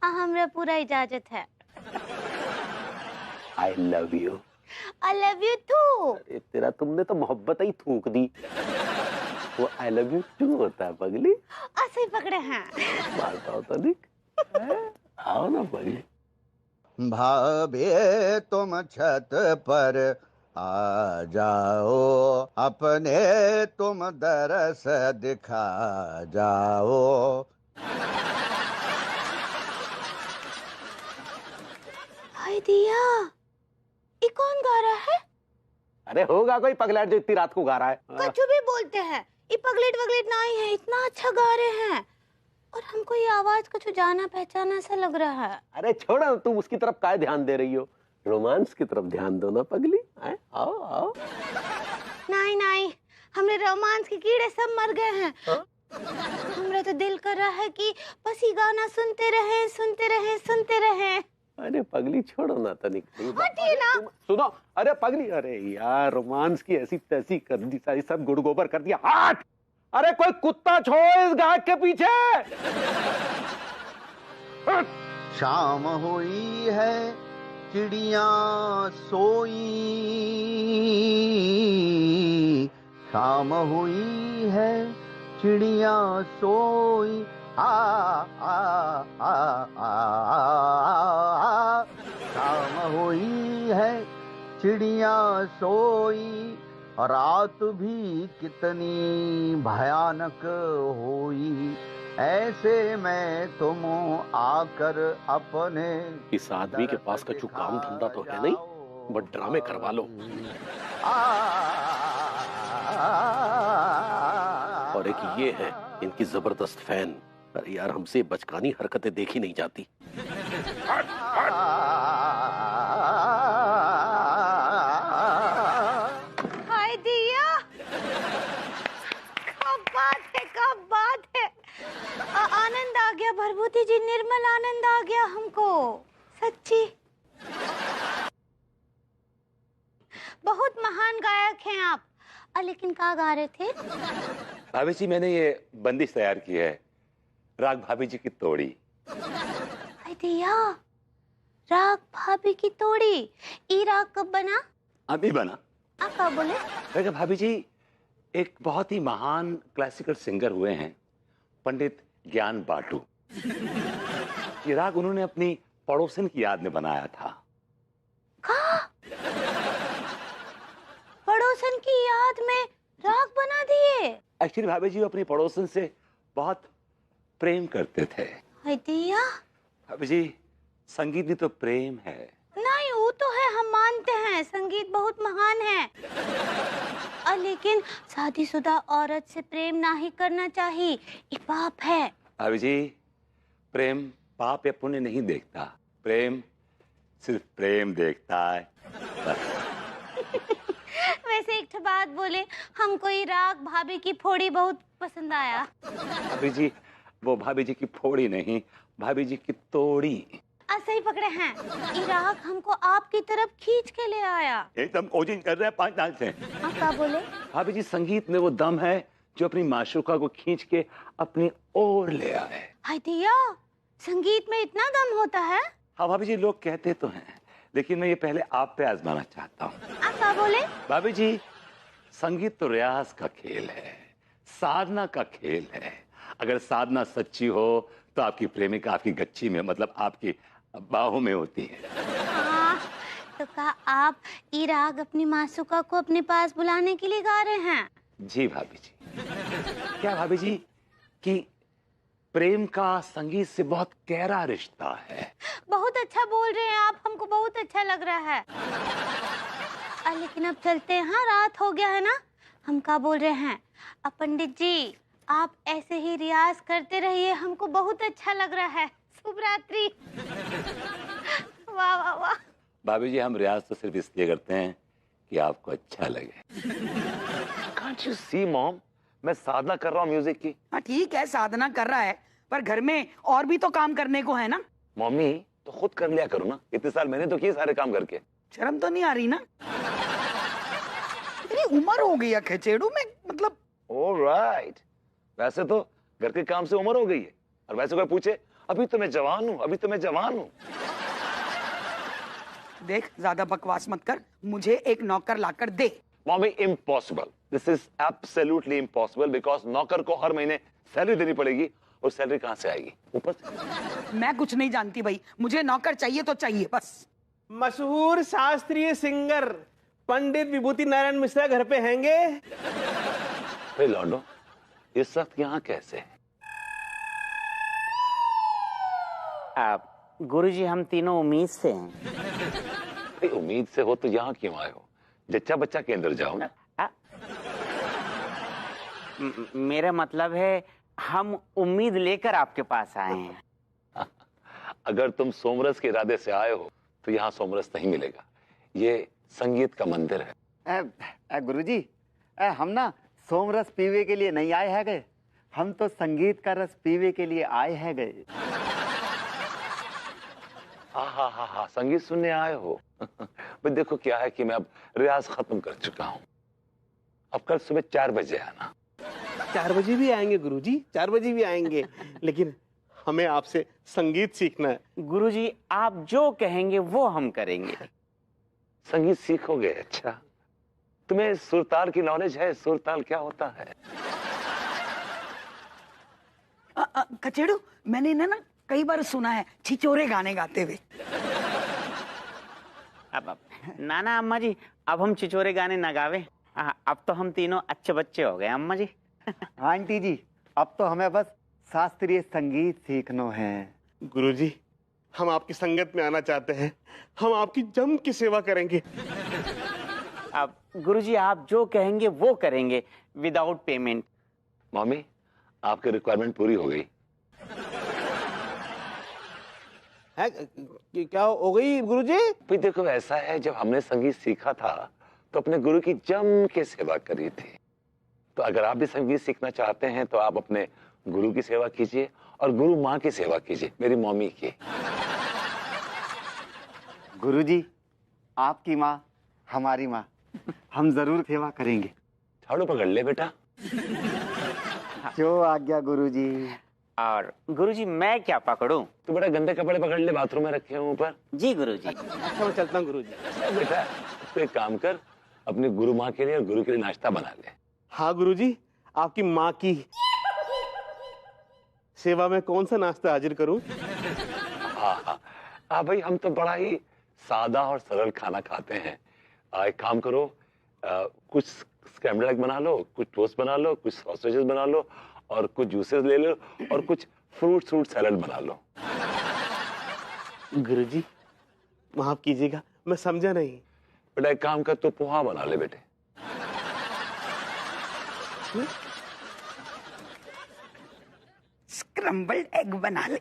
हमरा पूरा इजाजत है। I love you. I love you too। अरे तेरा तुमने तो मोहब्बत ही थूक दी। वो आई लव यू टू होता है पगली। ऐसे ही पकड़े हैं। बात आओ तो निक, आओ ना पगली। भाभी तुम छत पर आ जाओ, अपने तुम दरस दिखा जाओ। हाय दिया, ये कौन गा रहा है? अरे होगा कोई पगलेट जो इतनी रात को गा रहा है। कछु भी बोलते हैं, ये पगलेट वगलेट ना ही है, इतना अच्छा गा रहे हैं। और हमको ये आवाज कुछ जाना पहचाना सा लग रहा है। अरे छोड़ो, तुम उसकी तरफ काहे ध्यान दे रही हो? रोमांस की तरफ ध्यान दो ना पगली। आओ आओ। नहीं नहीं, हमरे रोमांस के कीड़े सब मर गए हैं। हमरा तो दिल कर रहा है कि बस ये गाना सुनते रहे सुनते रहे सुनते रहे। अरे पगली छोड़ो ना तनिक। हटिए ना। सुनो, अरे पगली, अरे यार रोमांस की ऐसी तैसी कर दी, सारी सब गुड़ गोबर कर दिया। हट! अरे कोई कुत्ता छोड़ो इस गायक के पीछे। शाम हुई है, चिड़िया सोई, शाम हुई है, चिड़िया सोई। आ आ आ आ आ, शाम हुई है, चिड़िया सोई, रात भी कितनी भयानक हुई, ऐसे में तुम आकर अपने। इस आदमी के पास कछु काम धंधा तो है नहीं, बट ड्रामे करवा लो। और एक ये है इनकी जबरदस्त फैन। अरे यार, हमसे बचकानी हरकतें देखी नहीं जाती। हाय दिया, कब बात है, कब बात है। आनंद आ गया भरभूति जी, निर्मल आनंद आ गया हमको, सच्ची। बहुत महान गायक हैं आप। लेकिन कहाँ गा रहे थे? भाभी जी, मैंने ये बंदिश तैयार की है, राग भाभी जी की तोड़ी। दिया, राग भाभी की तोड़ी। ई राग कब बना? अभी बना। आप क्या बोले? देखिए भाभी जी, एक बहुत ही महान क्लासिकल सिंगर हुए हैं, पंडित ज्ञान बाटू। ये राग उन्होंने अपनी पड़ोसन की याद में बनाया था। पड़ोसन की याद में राग बना दिए? एक्चुअली भाभी जी, वो अपनी पड़ोसन से बहुत प्रेम करते थे। दिया, भाभी जी, संगीत भी तो प्रेम है। नहीं वो तो है, हम मानते हैं संगीत बहुत महान है, लेकिन शादीशुदा औरत से प्रेम ना ही करना चाहिए, ये पाप है। भाभी जी, प्रेम पाप या पुण्य नहीं देखता, प्रेम सिर्फ प्रेम देखता है। वैसे एक बात बोले, हमको ये राग भाभी की फोड़ी बहुत पसंद आया। भाभी जी, वो भाभी जी की फोड़ी नहीं, भाभी जी की तोड़ी। सही पकड़े हैं, ये राग हमको आपकी तरफ खींच के ले आया। एकदम कोचिंग कर रहे हैं 5 साल से। क्या बोले? भाभी जी, संगीत में वो दम है जो अपनी माशूका को खींच के अपनी ओर ले आए। हाय दिया, संगीत में इतना दम होता है? हाँ भाभी जी, लोग कहते तो हैं, लेकिन मैं ये पहले आप पे आजमाना चाहता हूँ। आप क्या बोले? भाभी जी, संगीत तो रियाज का खेल है, साधना का खेल है। अगर साधना सच्ची हो तो आपकी प्रेमिका आपकी गच्ची में, मतलब आपकी बाहों में होती है। हाँ, तो क्या आप ये राग अपनी मासूका को अपने पास बुलाने के लिए गा रहे हैं? जी भाभी जी। क्या भाभी जी कि प्रेम का संगीत से बहुत गहरा रिश्ता है। बहुत अच्छा बोल रहे हैं आप, हमको बहुत अच्छा लग रहा है। लेकिन अब चलते हैं, हाँ रात हो गया है ना। हम क्या बोल रहे हैं, पंडित जी आप ऐसे ही रियाज करते रहिए, हमको बहुत अच्छा लग रहा है। शुभ रात्रि। वाह वाह वाह। भाभी जी, हम रियाज तो सिर्फ इसलिए करते हैं कि आपको अच्छा लगे। Can't you see, मॉम, मैं साधना कर रहा हूँ म्यूजिक की। हाँ ठीक है, साधना कर रहा है, पर घर में और भी तो काम करने को है ना। मम्मी तो खुद कर लिया करो ना, इतने साल मैंने तो किए सारे काम करके। शर्म तो नहीं आ रही ना? इतनी उम्र हो गई है खेचेड़ू में, मतलब। ऑलराइट, वैसे तो घर के काम से उम्र हो गई है, और वैसे कोई पूछे अभी तो मैं जवान हूँ, अभी तो मैं जवान हूँ। देख, ज्यादा बकवास मत कर, मुझे एक नौकर लाकर दे। Mummy, impossible, this is absolutely impossible, because नौकर को हर महीने सैलरी देनी पड़ेगी, और सैलरी कहाँ से आएगी ऊपर से? मैं कुछ नहीं जानती भाई, मुझे नौकर चाहिए तो चाहिए बस। मशहूर शास्त्रीय सिंगर पंडित विभूति नारायण मिश्रा घर पे हैंगे? भाई लौंडो, इस वक्त यहाँ कैसे? आप गुरुजी, हम तीनों उम्मीद से हैं। भाई उम्मीद से हो तो यहाँ क्यों आए हो? जच्चा बच्चा के अंदर जाओ ना। मेरा मतलब है हम उम्मीद लेकर आपके पास आए हैं। अगर तुम सोमरस के इरादे से आए हो तो यहाँ सोमरस नहीं मिलेगा, ये संगीत का मंदिर है। गुरुजी, हम ना सोमरस पीवे के लिए नहीं आए हैं गए, हम तो संगीत का रस पीवे के लिए आए हैं गए। हाँ, संगीत सुनने आए हो। भाई देखो क्या है कि मैं अब रियाज खत्म कर चुका हूँ, अब कल सुबह 4 बजे आना। 4 बजे भी आएंगे गुरुजी, 4 बजे भी आएंगे, लेकिन हमें आपसे संगीत सीखना है। गुरुजी, आप जो कहेंगे वो हम करेंगे। संगीत सीखोगे? अच्छा, तुम्हें सुरताल की नॉलेज है? सुरताल क्या होता है? कचेड़ू, मैंने ना कई बार सुना है छिचोरे गाने गाते हुए। अब नाना अम्मा जी, अब हम छिचोरे गाने ना गावे, अब तो हम तीनों अच्छे बच्चे हो गए अम्मा जी। आंटी जी, अब तो हमें बस शास्त्रीय संगीत सीखना है। गुरुजी, हम आपकी संगत में आना चाहते हैं, हम आपकी जम की सेवा करेंगे। अब गुरुजी, आप जो कहेंगे वो करेंगे, विदाउट पेमेंट। मम्मी, आपकी रिक्वायरमेंट पूरी हो गई है? क्या हो गई गुरुजी? भाई देखो, ऐसा है, जब हमने संगीत सीखा था तो अपने गुरु की जम के सेवा करी थी, तो अगर आप भी संगीत सीखना चाहते हैं तो आप अपने गुरु की सेवा कीजिए और गुरु माँ की सेवा कीजिए, मेरी मम्मी की। गुरुजी, आपकी माँ हमारी माँ, हम जरूर सेवा करेंगे। झाड़ू पकड़ ले बेटा। जो आज्ञा गुरुजी। और गुरुजी, मैं क्या पकड़ूं? तू बेटा गंदे कपड़े पकड़ ले, बाथरूम में रखे हैं ऊपर। जी गुरुजी। अच्छा, मैं चलता हूँ गुरुजी। बेटा तो एक काम कर, अपनी गुरु माँ के लिए और गुरु के लिए नाश्ता बना ले। हाँ गुरुजी, आपकी माँ की सेवा में कौन सा नाश्ता हाजिर करूं? हाँ भाई, हम तो बड़ा ही सादा और सरल खाना खाते हैं। एक काम करो, कुछ स्क्रैम्बल्ड एग बना लो, कुछ टोस्ट बना लो, कुछ सॉसेजेस बना लो, और कुछ जूसेस ले लो, और कुछ फ्रूट सैलड बना लो। गुरुजी, माफ कीजिएगा, मैं समझा नहीं। बेटा एक काम कर, तू पोहा बना ले बेटे। स्क्रम्बल्ड एग बना ले।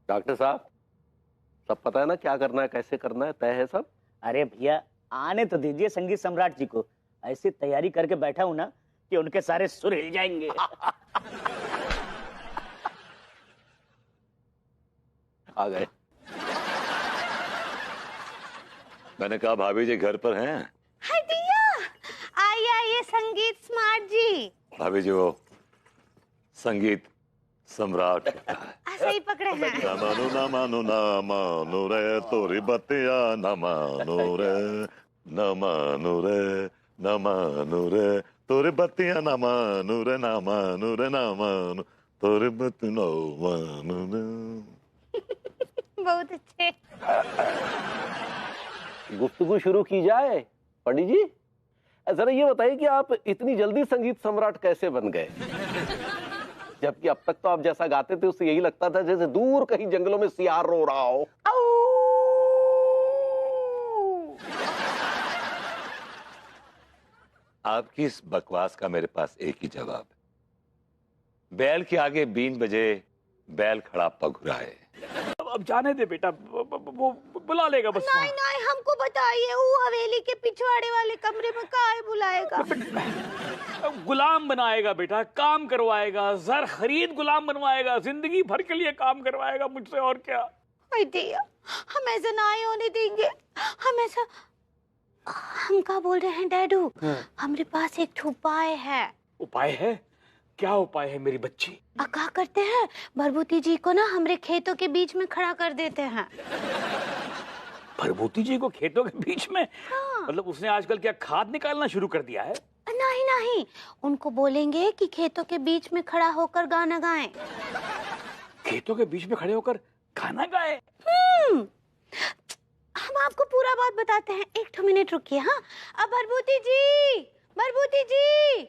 डॉक्टर साहब, सब पता है ना क्या करना है, कैसे करना है, तय है सब? अरे भैया आने तो दीजिए संगीत सम्राट जी को, ऐसी तैयारी करके बैठा हूं ना कि उनके सारे सुर हिल जाएंगे। आ गए। मैंने कहा भाभी जी घर पर हैं? हाय दिया, आइए आइए संगीत स्मार्ट जी। भाभी जी वो संगीत सम्राट ऐसा ही पकड़े हैं। ना मानो रे तोरी बतिया न मानो रे, न मानो रे, न मानो रे तोरी बतिया न मानो रे, न मानो रे, न मानो तोरी बतिया न मानो रे। बहुत अच्छे। गुफ्तगू शुरू की जाए। पंडित जी जरा ये बताइए कि आप इतनी जल्दी संगीत सम्राट कैसे बन गए, जबकि अब तक तो आप जैसा गाते थे उससे यही लगता था जैसे दूर कहीं जंगलों में सियार रो रहा हो। आपकी इस बकवास का मेरे पास एक ही जवाब है। बैल के आगे बीन बजे, बैल खड़ा पघुराए। अब जाने दे बेटा, वो बुला लेगा बस। नहीं नहीं हमको बताइए, वो हवेली के पिछवाड़े वाले कमरे में काहे बुलाएगा? गुलाम बनाएगा बेटा, काम करवाएगा, जर खरीद गुलाम बनवाएगा, जिंदगी भर के लिए काम करवाएगा मुझसे, और क्या। दिया, हम ऐसा ना ही होने देंगे। हम ऐसा, हम क्या बोल रहे हैं डैडू, हमारे पास एक उपाय है। उपाय है? क्या उपाय है मेरी बच्ची? क्या करते हैं, भरभूति जी को ना हमारे खेतों के बीच में खड़ा कर देते हैं। भरभूति जी को खेतों के बीच में? हाँ। मतलब उसने आजकल क्या खाद निकालना शुरू कर दिया है? नहीं नहीं, उनको बोलेंगे कि खेतों के बीच में खड़ा होकर गाना गाएं। खेतों के बीच में खड़े होकर गाना गाए? हम आपको पूरा बात बताते हैं, 1 मिनट रुकिए। हाँ, अब भरभूति जी, भरभूति जी।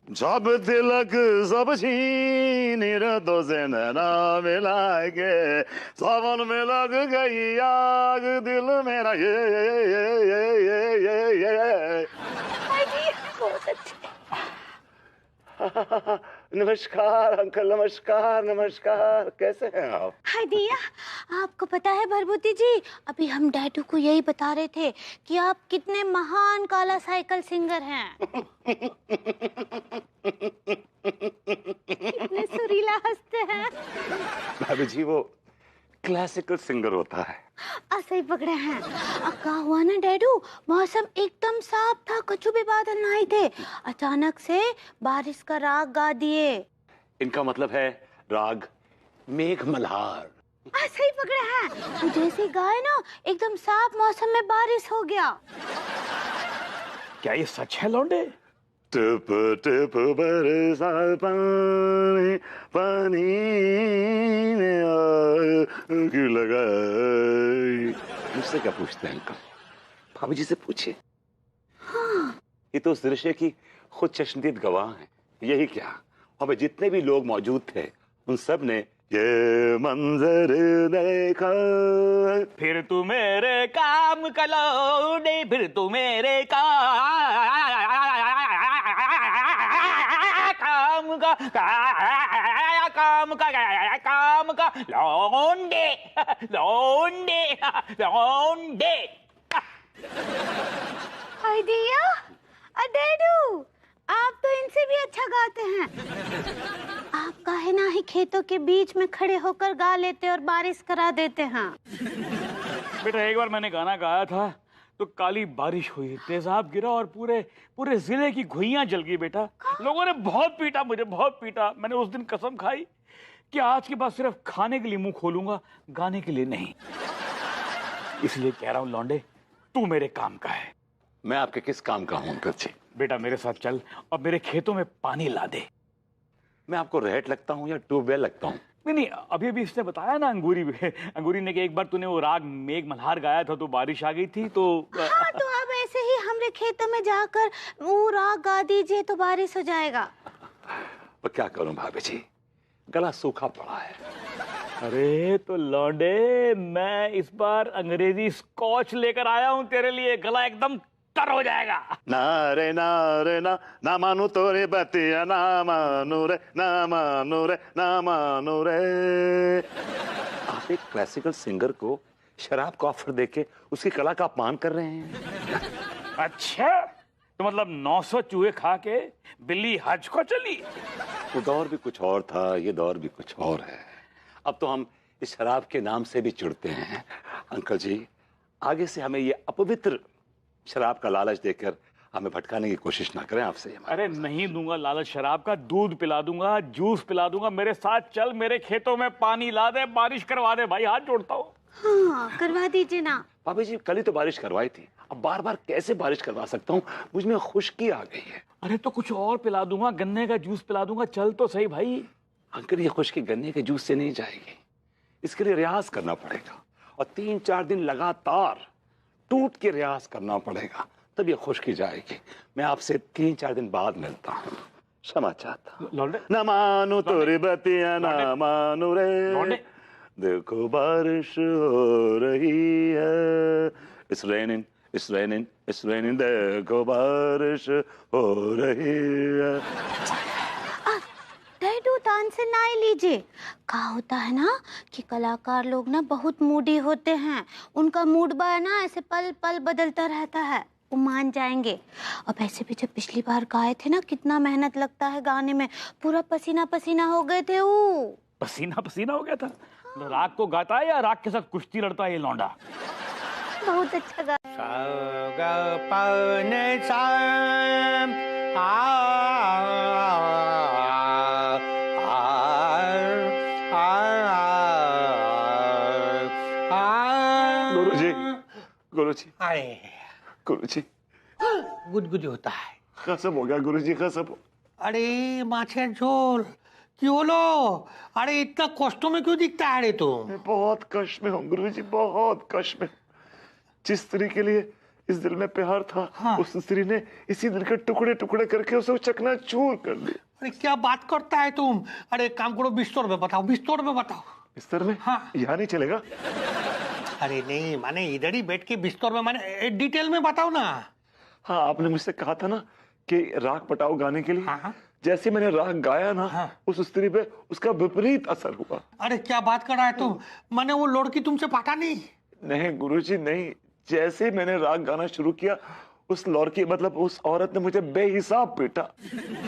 जब तिलक सब छीन दो से नैना मिला के, सावन में लग गई आग दिल मेरा ये। बहुत अच्छे। नमस्कार अंकल, नमस्कार नमस्कार, कैसे हैं आप? हाय दिया, आपको पता है भरभूति जी, अभी हम डैडू को यही बता रहे थे कि आप कितने महान काला साइकिल सिंगर हैं। कितने सुरीला हंसते हैं। भाभी जी वो क्लासिकल सिंगर होता है। ऐसे ही पकड़े हैं। अब क्या हुआ ना डैडू, मौसम एकदम साफ था, कछु भी बादल नहीं थे, अचानक से बारिश का राग गा दिए। इनका मतलब है राग मेघ मल्हार। ऐसे ही पकड़े हैं, तो जैसे गाए ना एकदम साफ मौसम में बारिश हो गया। क्या ये सच है लौंडे? टिप टिप बरसा पानी, पानी में आग लगाई। मुझसे क्या पूछते हैं अंकल, भाभी जी से पूछिए। हाँ। ये तो उस दृश्य की खुद चश्मदीद गवाह हैं। यही क्या, और जितने भी लोग मौजूद थे उन सब ने ये मंजर देखा। फिर तू मेरे काम का लौंडे, फिर तू मेरे काम का लौंडे, लौंडे, लौंडे। दिया, डैडू आप तो इनसे भी अच्छा गाते हैं। आप काहे ना ही खेतों के बीच में खड़े होकर गा लेते और बारिश करा देते हैं। बेटा एक बार मैंने गाना गाया था तो काली बारिश हुई, तेजाब गिरा और पूरे जिले की घुइयां जल गई। बेटा लोगों ने बहुत पीटा, मुझे बहुत पीटा। मैंने उस दिन कसम खाई कि आज के बाद सिर्फ खाने के लिए मुंह खोलूंगा, गाने के लिए नहीं। इसलिए कह रहा हूं लौंडे, तू मेरे काम का है। मैं आपके किस काम का हूं अंकल जी? बेटा मेरे साथ चल और मेरे खेतों में पानी ला दे। मैं आपको रेट लगता हूं या ट्यूबवेल लगता हूं? नहीं, अभी इसने बताया ना अंगूरी ने कि एक बार तूने वो राग मेघ मल्हार गाया था तो बारिश आ गई थी। तो हाँ, तो अब ऐसे ही हमरे खेतों में जाकर वो राग गा दीजिए तो बारिश हो जाएगा। पर क्या करूं भाभी जी, गला सूखा पड़ा है। अरे तो लौंडे, मैं इस बार अंग्रेजी स्कॉच लेकर आया हूं तेरे लिए, गला एकदम तर हो जाएगा। ना रे ना मानू तोरे बतिया, ना मानू रे ना मानू रे ना मानू रे। आप एक क्लासिकल सिंगर को शराब का ऑफर देके उसकी कला का अपमान कर रहे हैं। अच्छा, तो मतलब 900 चूहे खा के बिल्ली हज को चली? वो दौर भी कुछ और था, ये दौर भी कुछ और है। अब तो हम इस शराब के नाम से भी चिढ़ते हैं। अंकल जी, आगे से हमें ये अपवित्र शराब का लालच देकर हमें भटकाने की कोशिश ना करें आपसे। अरे नहीं दूंगा लालच शराब का, दूध पिला दूंगा, जूस पिला दूंगा। मेरे साथ चल, मेरे खेतों में पानी ला दे, बारिश करवा दे भाई, हाथ जोड़ता हूँ। हाँ, करवा दीजिए ना। भाभी जी, कल ही तो बारिश करवाई थी, अब बार बार कैसे बारिश करवा सकता हूँ? मुझ में खुश्की आ गई है। अरे तो कुछ और पिला दूंगा, गन्ने का जूस पिला दूंगा, चल तो सही भाई। अंकल, ये खुश्की गन्ने के जूस से नहीं जाएगी, इसके लिए रियाज करना पड़ेगा और 3-4 दिन लगातार टूट के रियाज करना पड़ेगा, तब ये खुश्की जाएगी। मैं आपसे 3-4 दिन बाद मिलता हूँ, क्षमा चाहता हूँ। ना मानो तोरे बतिया, ना मानो रे, देखो बारिश हो रही है, it's raining it's raining it's raining, देखो बारिश हो रही है। डैडू, तान से ना ही लीजिए। कहा होता है ना कि कलाकार लोग ना बहुत मूडी होते हैं, उनका मूड बा ना ऐसे पल पल बदलता रहता है, वो मान जाएंगे। अब ऐसे भी जब पिछली बार गाए थे ना, कितना मेहनत लगता है गाने में, पूरा पसीना पसीना हो गए थे वो। पसीना पसीना हो गया था? हाँ। राग को गाता है या राग के साथ कुश्ती लड़ता है ये लौंडा? बहुत अच्छा गा। गुरुजी, गुरुजी, गुदगुदी होता है। खसम हो गया गुरुजी, खसम। अरे माछे झोल क्यों लो? अरे इतना कष्टों में क्यों दिखता है रे तुम? बहुत कष्ट में हूँ गुरुजी, बहुत कष्ट में। जिस स्त्री के लिए इस दिल में प्यार था, हाँ। उस स्त्री ने इसी दिल के टुकड़े टुकड़े करके उसे चकनाचूर कर दिया। अरे क्या बात करता है तुम? अरे काम करो, बिस्तर में बताओ, बिस्तर में बताओ। बिस्तर में? हाँ। यहाँ नहीं चलेगा? अरे नहीं, माने इधर ही बैठ के बिस्तर में, माने डिटेल में बताओ ना। हाँ, आपने मुझसे कहा था ना कि राग पटाओ गाने के लिए। हाँ। जैसे मैंने राग गाया ना, हाँ। उस स्त्री पे उसका विपरीत असर हुआ। अरे क्या बात कर रहा है तुम? माने वो लड़की तुमसे पटा नहीं? नहीं गुरुजी नहीं, जैसे मैंने राग गाना शुरू किया, उस लड़की मतलब उस औरत ने मुझे बेहिसाब पीटा।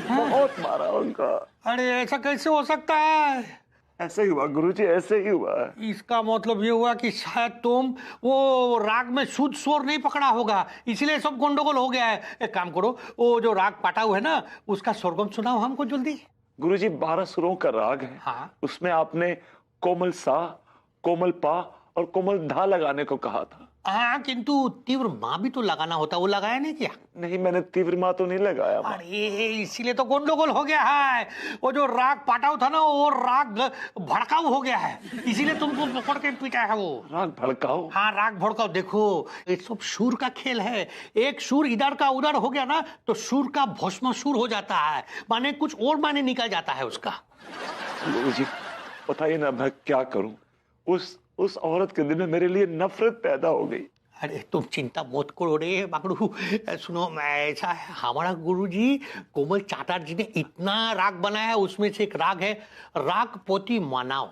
हाँ। बहुत मारा उनका। अरे ऐसा कैसे हो सकता है? ऐसे ही हुआ गुरुजी, ऐसे ही हुआ। इसका मतलब ये हुआ कि शायद तुम वो राग में शुद्ध स्वर नहीं पकड़ा होगा, इसलिए सब गंडोगोल हो गया है। एक काम करो, वो जो राग पटाऊ है ना, उसका सरगम सुनाओ हमको जल्दी। गुरुजी 12 सुरों का राग है। हाँ। उसमें आपने कोमल सा, कोमल पा और कोमल धा लगाने को कहा था। हाँ, किंतु तीव्र माँ भी तो लगाना होता, वो लगाया नहीं क्या? नहीं, मैंने तीव्र माँ तो नहीं लगाया। अरे इसीलिए तो गंडोगोल हो गया है। वो जो राग पटाऊ था ना, वो राग भड़काऊ हो गया है, इसीलिए तुमको पकड़ के पीटा है वो। राग भड़काऊ? हाँ, राग भड़काऊ। देखो, ये सब सुर का खेल है। एक सुर इधर का उधर हो गया ना, तो सुर का भस्मासुर हो जाता है, माने कुछ और माने निकल जाता है उसका। गुरुजी बताइए ना, मैं क्या करूं? उस औरत के दिल में मेरे लिए नफरत पैदा हो गई। अरे तुम चिंता मत करो रे बागड़ू। सुनो, ऐसा है, हमारा गुरुजी कोमल चाटर्जी ने इतना राग बनाया है, उसमें से एक राग है रागपति मनाओ।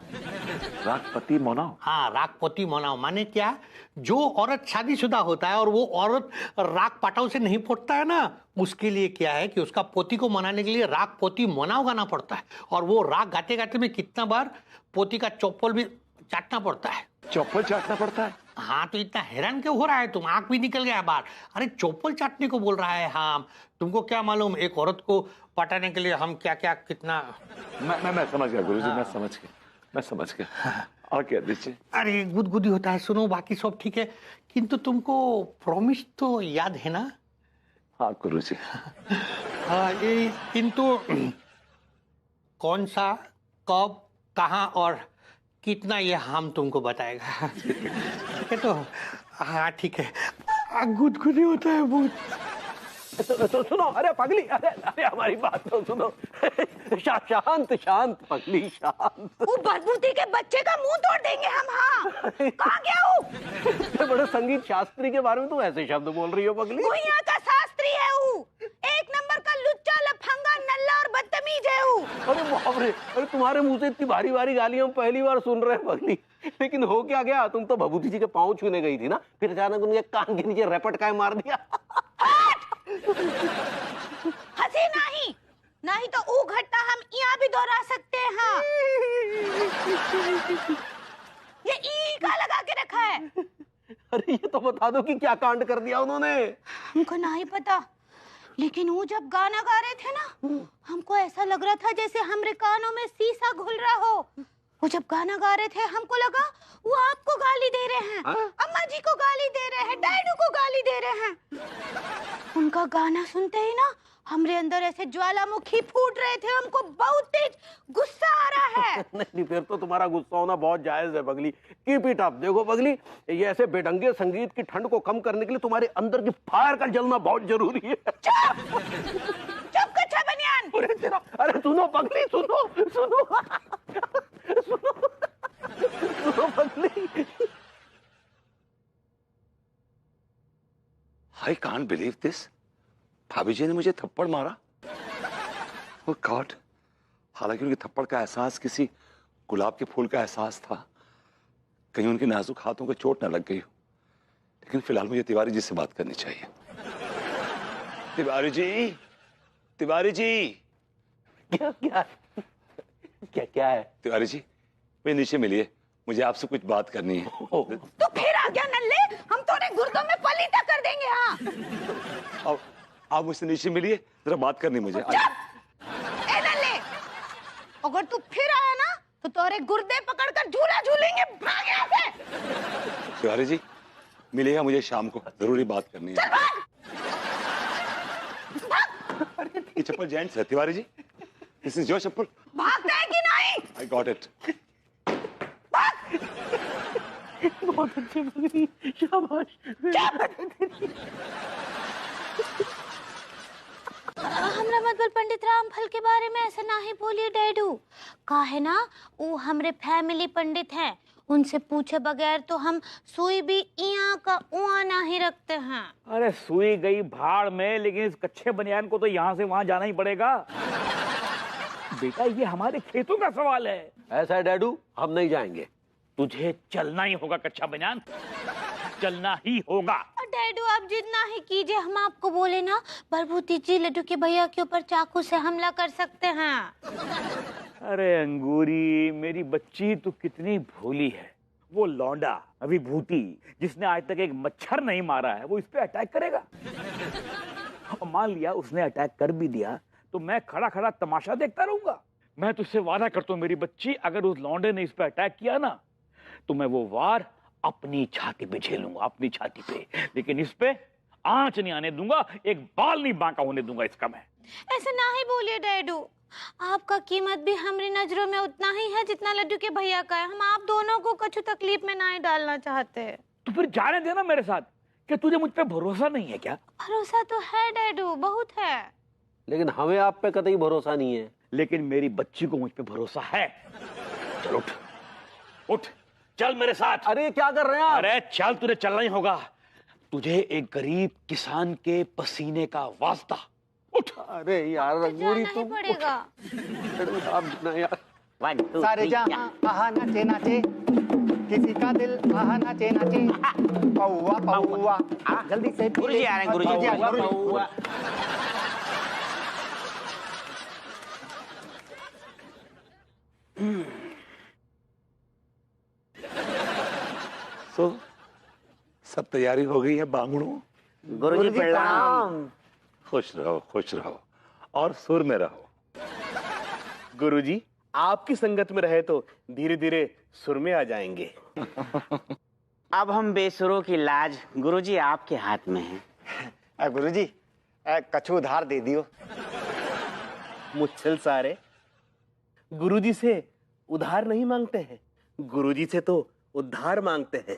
रागपति मनाओ? हाँ, रागपति मनाओ माने क्या? जो औरत शादीशुदा होता है और वो औरत राग पटाऊ से नहीं पड़ता है ना, उसके लिए क्या है कि उसका पोती को मनाने के लिए रागपति मनाओ गाना पड़ता है। और वो राग गाते गाते में कितना बार पोती का चप्पल भी चाटना पड़ता है। चप्पल चाटना पड़ता है? हाँ, तो इतना हैरान क्यों हो रहा है तुम? आंख भी निकल गया बाहर। अरे चप्पल चाटने को बोल रहा है। हाँ, तुमको क्या मालूम एक औरत को पटाने के लिए हम क्या क्या कितना। मैं समझ गया गुरुजी। हाँ। मैं समझ गया। और क्या दीजिए। अरे गुदगुदी होता है। सुनो, बाकी सब ठीक है, किंतु तुमको प्रॉमिस तो याद है ना? हाँ गुरुजी। हाँ, ये किंतु कौन सा, कब, कहाँ और कितना, ये हम तुमको बताएगा। ठीक है तो? हाँ ठीक है। गुदगुदी होता है बहुत। तो सुनो, अरे पगली, अरे हमारी बात तो सुनो। शांत शांत पगली, शांत। वो बलबूती के बच्चे का मुंह तोड़ देंगे हम। हाँ, कहाँ गया हूँ? बड़े संगीत शास्त्री के बारे में तुम ऐसे शब्द बोल रही हो पगली। वो यहाँ का शास्त्री है। वो एक नंबर का लुच्चा, लफंगा, नल्ला और बदतमीज है। वो अरे बाप रे, अरे तुम्हारे मुंह से इतनी भारी भारी गालियां हम पहली बार सुन रहे हैं पगली। लेकिन हो क्या गया? तुम तो भभूति जी के पांव छूने गई थी ना, फिर अचानक उनके कान के नीचे रपट काय मार दिया। हंसी नहीं, नहीं तो वो घटना हम यहाँ भी दोहरा सकते हैं। ये ई का लगा के रखा है। अरे ये तो बता दो कि क्या कांड कर दिया उन्होंने। हमको नहीं पता, लेकिन वो जब गाना गा रहे थे ना, हमको ऐसा लग रहा था जैसे हमारे कानों में शीशा घुल रहा हो। वो जब गाना गा रहे थे, हमको लगा वो आपको गाली दे रहे हैं, अम्मा जी को गाली दे रहे हैं, डैडू को गाली दे रहे हैं। उनका गाना सुनते ही ना हमरे अंदर ऐसे ज्वालामुखी फूट रहे थे। हमको बहुत तेज गुस्सा आ रहा है। नहीं, फिर तो तुम्हारा गुस्सा होना बहुत जायज है पगली। Keep it up. देखो पगली, ये ऐसे बेढंगे संगीत की ठंड को कम करने के लिए तुम्हारे अंदर की फायर का जलना बहुत जरूरी है। चुप कच्चा बनियान। अरे सुनो पगली, सुनो सुनो सुनो सुनो पगली। I can't believe this. भाभी जी ने मुझे थप्पड़ मारा। ओह गॉड। हालांकि उनके थप्पड़ का एहसास किसी गुलाब के फूल का एहसास था, कहीं उनके नाजुक हाथों को चोट न लग गई हो। लेकिन फिलहाल मुझे तिवारी जी से बात करनी चाहिए। तिवारी जी, तिवारी जी। क्या क्या क्या क्या है? तिवारी जी, वे नीचे मिलिए, मुझे आपसे कुछ बात करनी है। तो फिर आ गया नल्ले, हम तोरे गुर्दों में पलीता कर देंगे। हाँ, आप मुझसे नीचे मिलिए, जरा बात करनी मुझे। ए नल्ले, अगर तू फिर आया ना तो तोरे गुर्दे पकड़कर झूला झूलेंगे। भाग यहाँ से। तिवारी जी, मिलेगा मुझे शाम को, जरूरी बात करनी है। ये चप्पल जेंट्स है Tiwari ji, this is your चप्पल। भागता है कि नहीं? I got it. बहुत अच्छी पगली, शाबाश। हमरा मतलब पंडित रामफल के बारे में ऐसा ना ही बोलिए डैडू। का है ना, वो हमरे फैमिली पंडित हैं, उनसे पूछे बगैर तो हम सुई भी इया का उआ नहीं रखते हैं। अरे सुई गई भाड़ में, लेकिन इस कच्चे बनियान को तो यहाँ से वहाँ जाना ही पड़ेगा। बेटा ये हमारे खेतों का सवाल है। ऐसा है डैडू, हम नहीं जाएंगे। तुझे चलना ही होगा कच्चा बनियान, चलना ही होगा। डैडू आप जितना ही कीजिए, हम आपको बोले ना बलबूती जी लड्डू के भैया के ऊपर चाकू से हमला कर सकते हैं। अरे अंगूरी, मेरी बच्ची तू कितनी भोली है। वो लौंडा अभी भूती, जिसने आज तक एक मच्छर नहीं मारा है, वो इस पे अटैक करेगा। और मान लिया उसने अटैक कर भी दिया तो मैं खड़ा खड़ा तमाशा देखता रहूंगा। मैं तुझसे वादा करता हूँ मेरी बच्ची, अगर उस लौंडे ने इस पे अटैक किया ना तो मैं वो वार अपनी छाती पे झेलूंगा, अपनी छाती पे। लेकिन इस पे आंच नहीं आने दूंगा, एक बाल नहीं बांका होने दूंगा इसका मैं। ऐसे ना ही बोलिए डैडू, आपका कीमत भी हमारी नजरों में उतना ही है जितना लड्डू के भैया का है। हम आप दोनों को कुछ तकलीफ में ना ही डालना चाहते। तो फिर जाने देना मेरे साथ। क्या तुझे मुझ पे भरोसा नहीं है क्या? भरोसा तो है डैडू, बहुत है। लेकिन हमें आप पे कतई भरोसा नहीं है। लेकिन मेरी बच्ची को मुझ पे भरोसा है। चल उठ, उठ, चल मेरे साथ। अरे क्या कर रहे हैं आप? अरे चल, तुझे चलना ही होगा। तुझे एक गरीब किसान के पसीने का वास्ता। उठ। अरे यार अंगूरी तुम पड़ेगा। सारे जहां आहा नाचे नाचे, किसी का दिल आहा नाचे नाचे। पौआ पौआ, जल्दी से गुरुजी आ रहे हैं, गुरुजी। गुरुजी। तो सब तैयारी हो गई है बांगड़ू? गुरुजी प्रणाम। खुश रहो, खुश रहो और सुर में रहो। गुरुजी आपकी संगत में रहे तो धीरे धीरे सुर में आ जाएंगे। अब हम बेसुरों की लाज गुरुजी आपके हाथ में है। गुरुजी कछु उधार दे दियो। मुच्छल सारे गुरुजी से उधार नहीं मांगते हैं, गुरुजी से तो उद्धार मांगते हैं।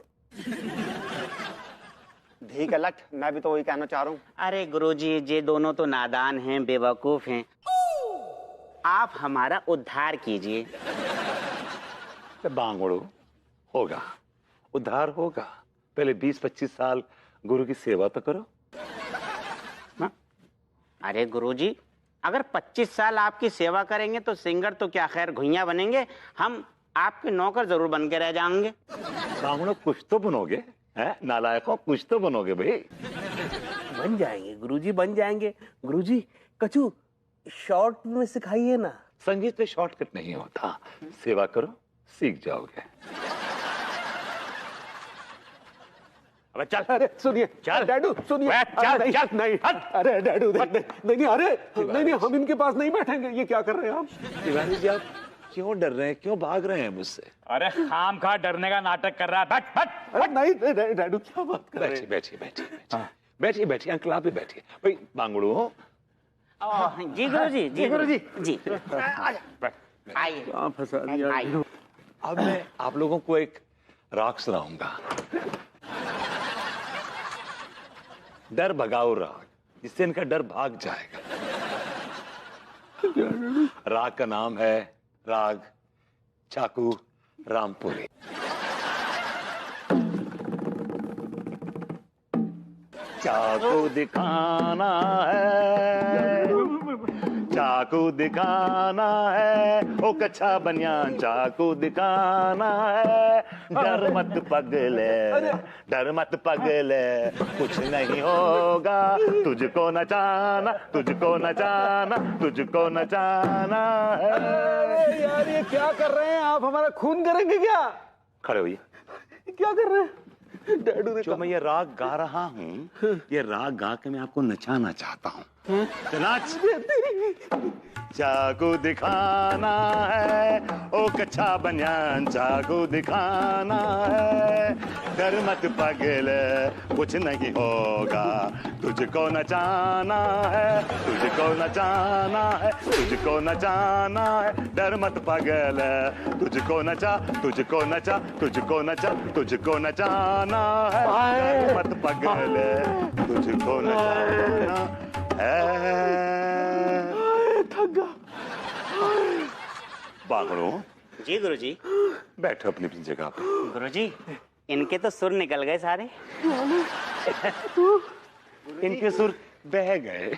धी कलट, मैं भी तो वही कहना चाह रहा हूँ। अरे गुरुजी, ये दोनों तो नादान हैं, बेवकूफ हैं। आप हमारा उद्धार कीजिए। बांगड़ो, होगा, उद्धार होगा। पहले 20-25 साल गुरु की सेवा तो करो। अरे गुरुजी, अगर 25 साल आपकी सेवा करेंगे तो सिंगर तो क्या खैर घुइयां बनेंगे, हम आपके नौकर जरूर बन के रह जाएंगे। बांगड़ो, कुछ तो बनोगे, हैं? नालायकों, कुछ तो बनोगे भाई। बन जाएंगे गुरुजी, बन जाएंगे। गुरुजी, कचू शॉर्ट में सिखाइए ना। संगीत में शॉर्टकट नहीं होता, सेवा करो, सीख जाओगे। अबे चल, अरे सुनिए, चल डैडू सुनिए, चल नहीं, चल नहीं, अरे डैडू नहीं, अरे नहीं, हम इनके पास नहीं बैठेंगे। ये क्या कर रहे हैं आप? तिवारी जी, आप क्यों डर रहे हैं, क्यों भाग रहे हैं मुझसे? अरे खाम खा डरने का नाटक कर रहा है। बैठ बैठ। अरे नहीं डैडू, क्या बात कर रहे हैं? बैठिए बैठिए अंकल, आप भी बैठिए। भाई बांगड़ू, जी गुरुजी, जी गुरुजी, जी आइए। कहाँ फंसा दिया? अब मैं आप लोगों को एक राग सुनाऊंगा, डर भगाओ राग, जिससे इनका डर भाग जाएगा। राग का नाम है राग चाकू रामपुरी। चाकू दिखाना है, चाकू दिखाना है, ओ कच्छा बनियान चाकू दिखाना है। डर मत पगले, डर मत पगले, कुछ नहीं होगा, तुझको नचाना, तुझको नचाना, तुझको नचाना है। यार ये क्या कर रहे हैं आप? हमारा खून करेंगे क्या? खड़े होइए। क्या कर रहे हैं डैडू ने? जो मैं ये राग गा रहा हूँ, ये राग गा के मैं आपको नचाना चाहता हूँ। तो नाच। चाकू दिखाना है, ओ कच्छा बनियान चाकू दिखाना है। डर मत पगले, कुछ नहीं होगा, तुझको नचाना है, तुझको नचाना है, तुझको नचाना है। डर मत पगले, तुझको नचा, तुझको नचा, तुझको नचा, तुझको नचाना है। डर मत पगले, तुझको नचाना है। बांगड़ो, जी गुरुजी। बैठो अपनी अपनी जगह पे। गुरुजी, इनके तो सुर निकल गए सारे। इनके सुर बह गए।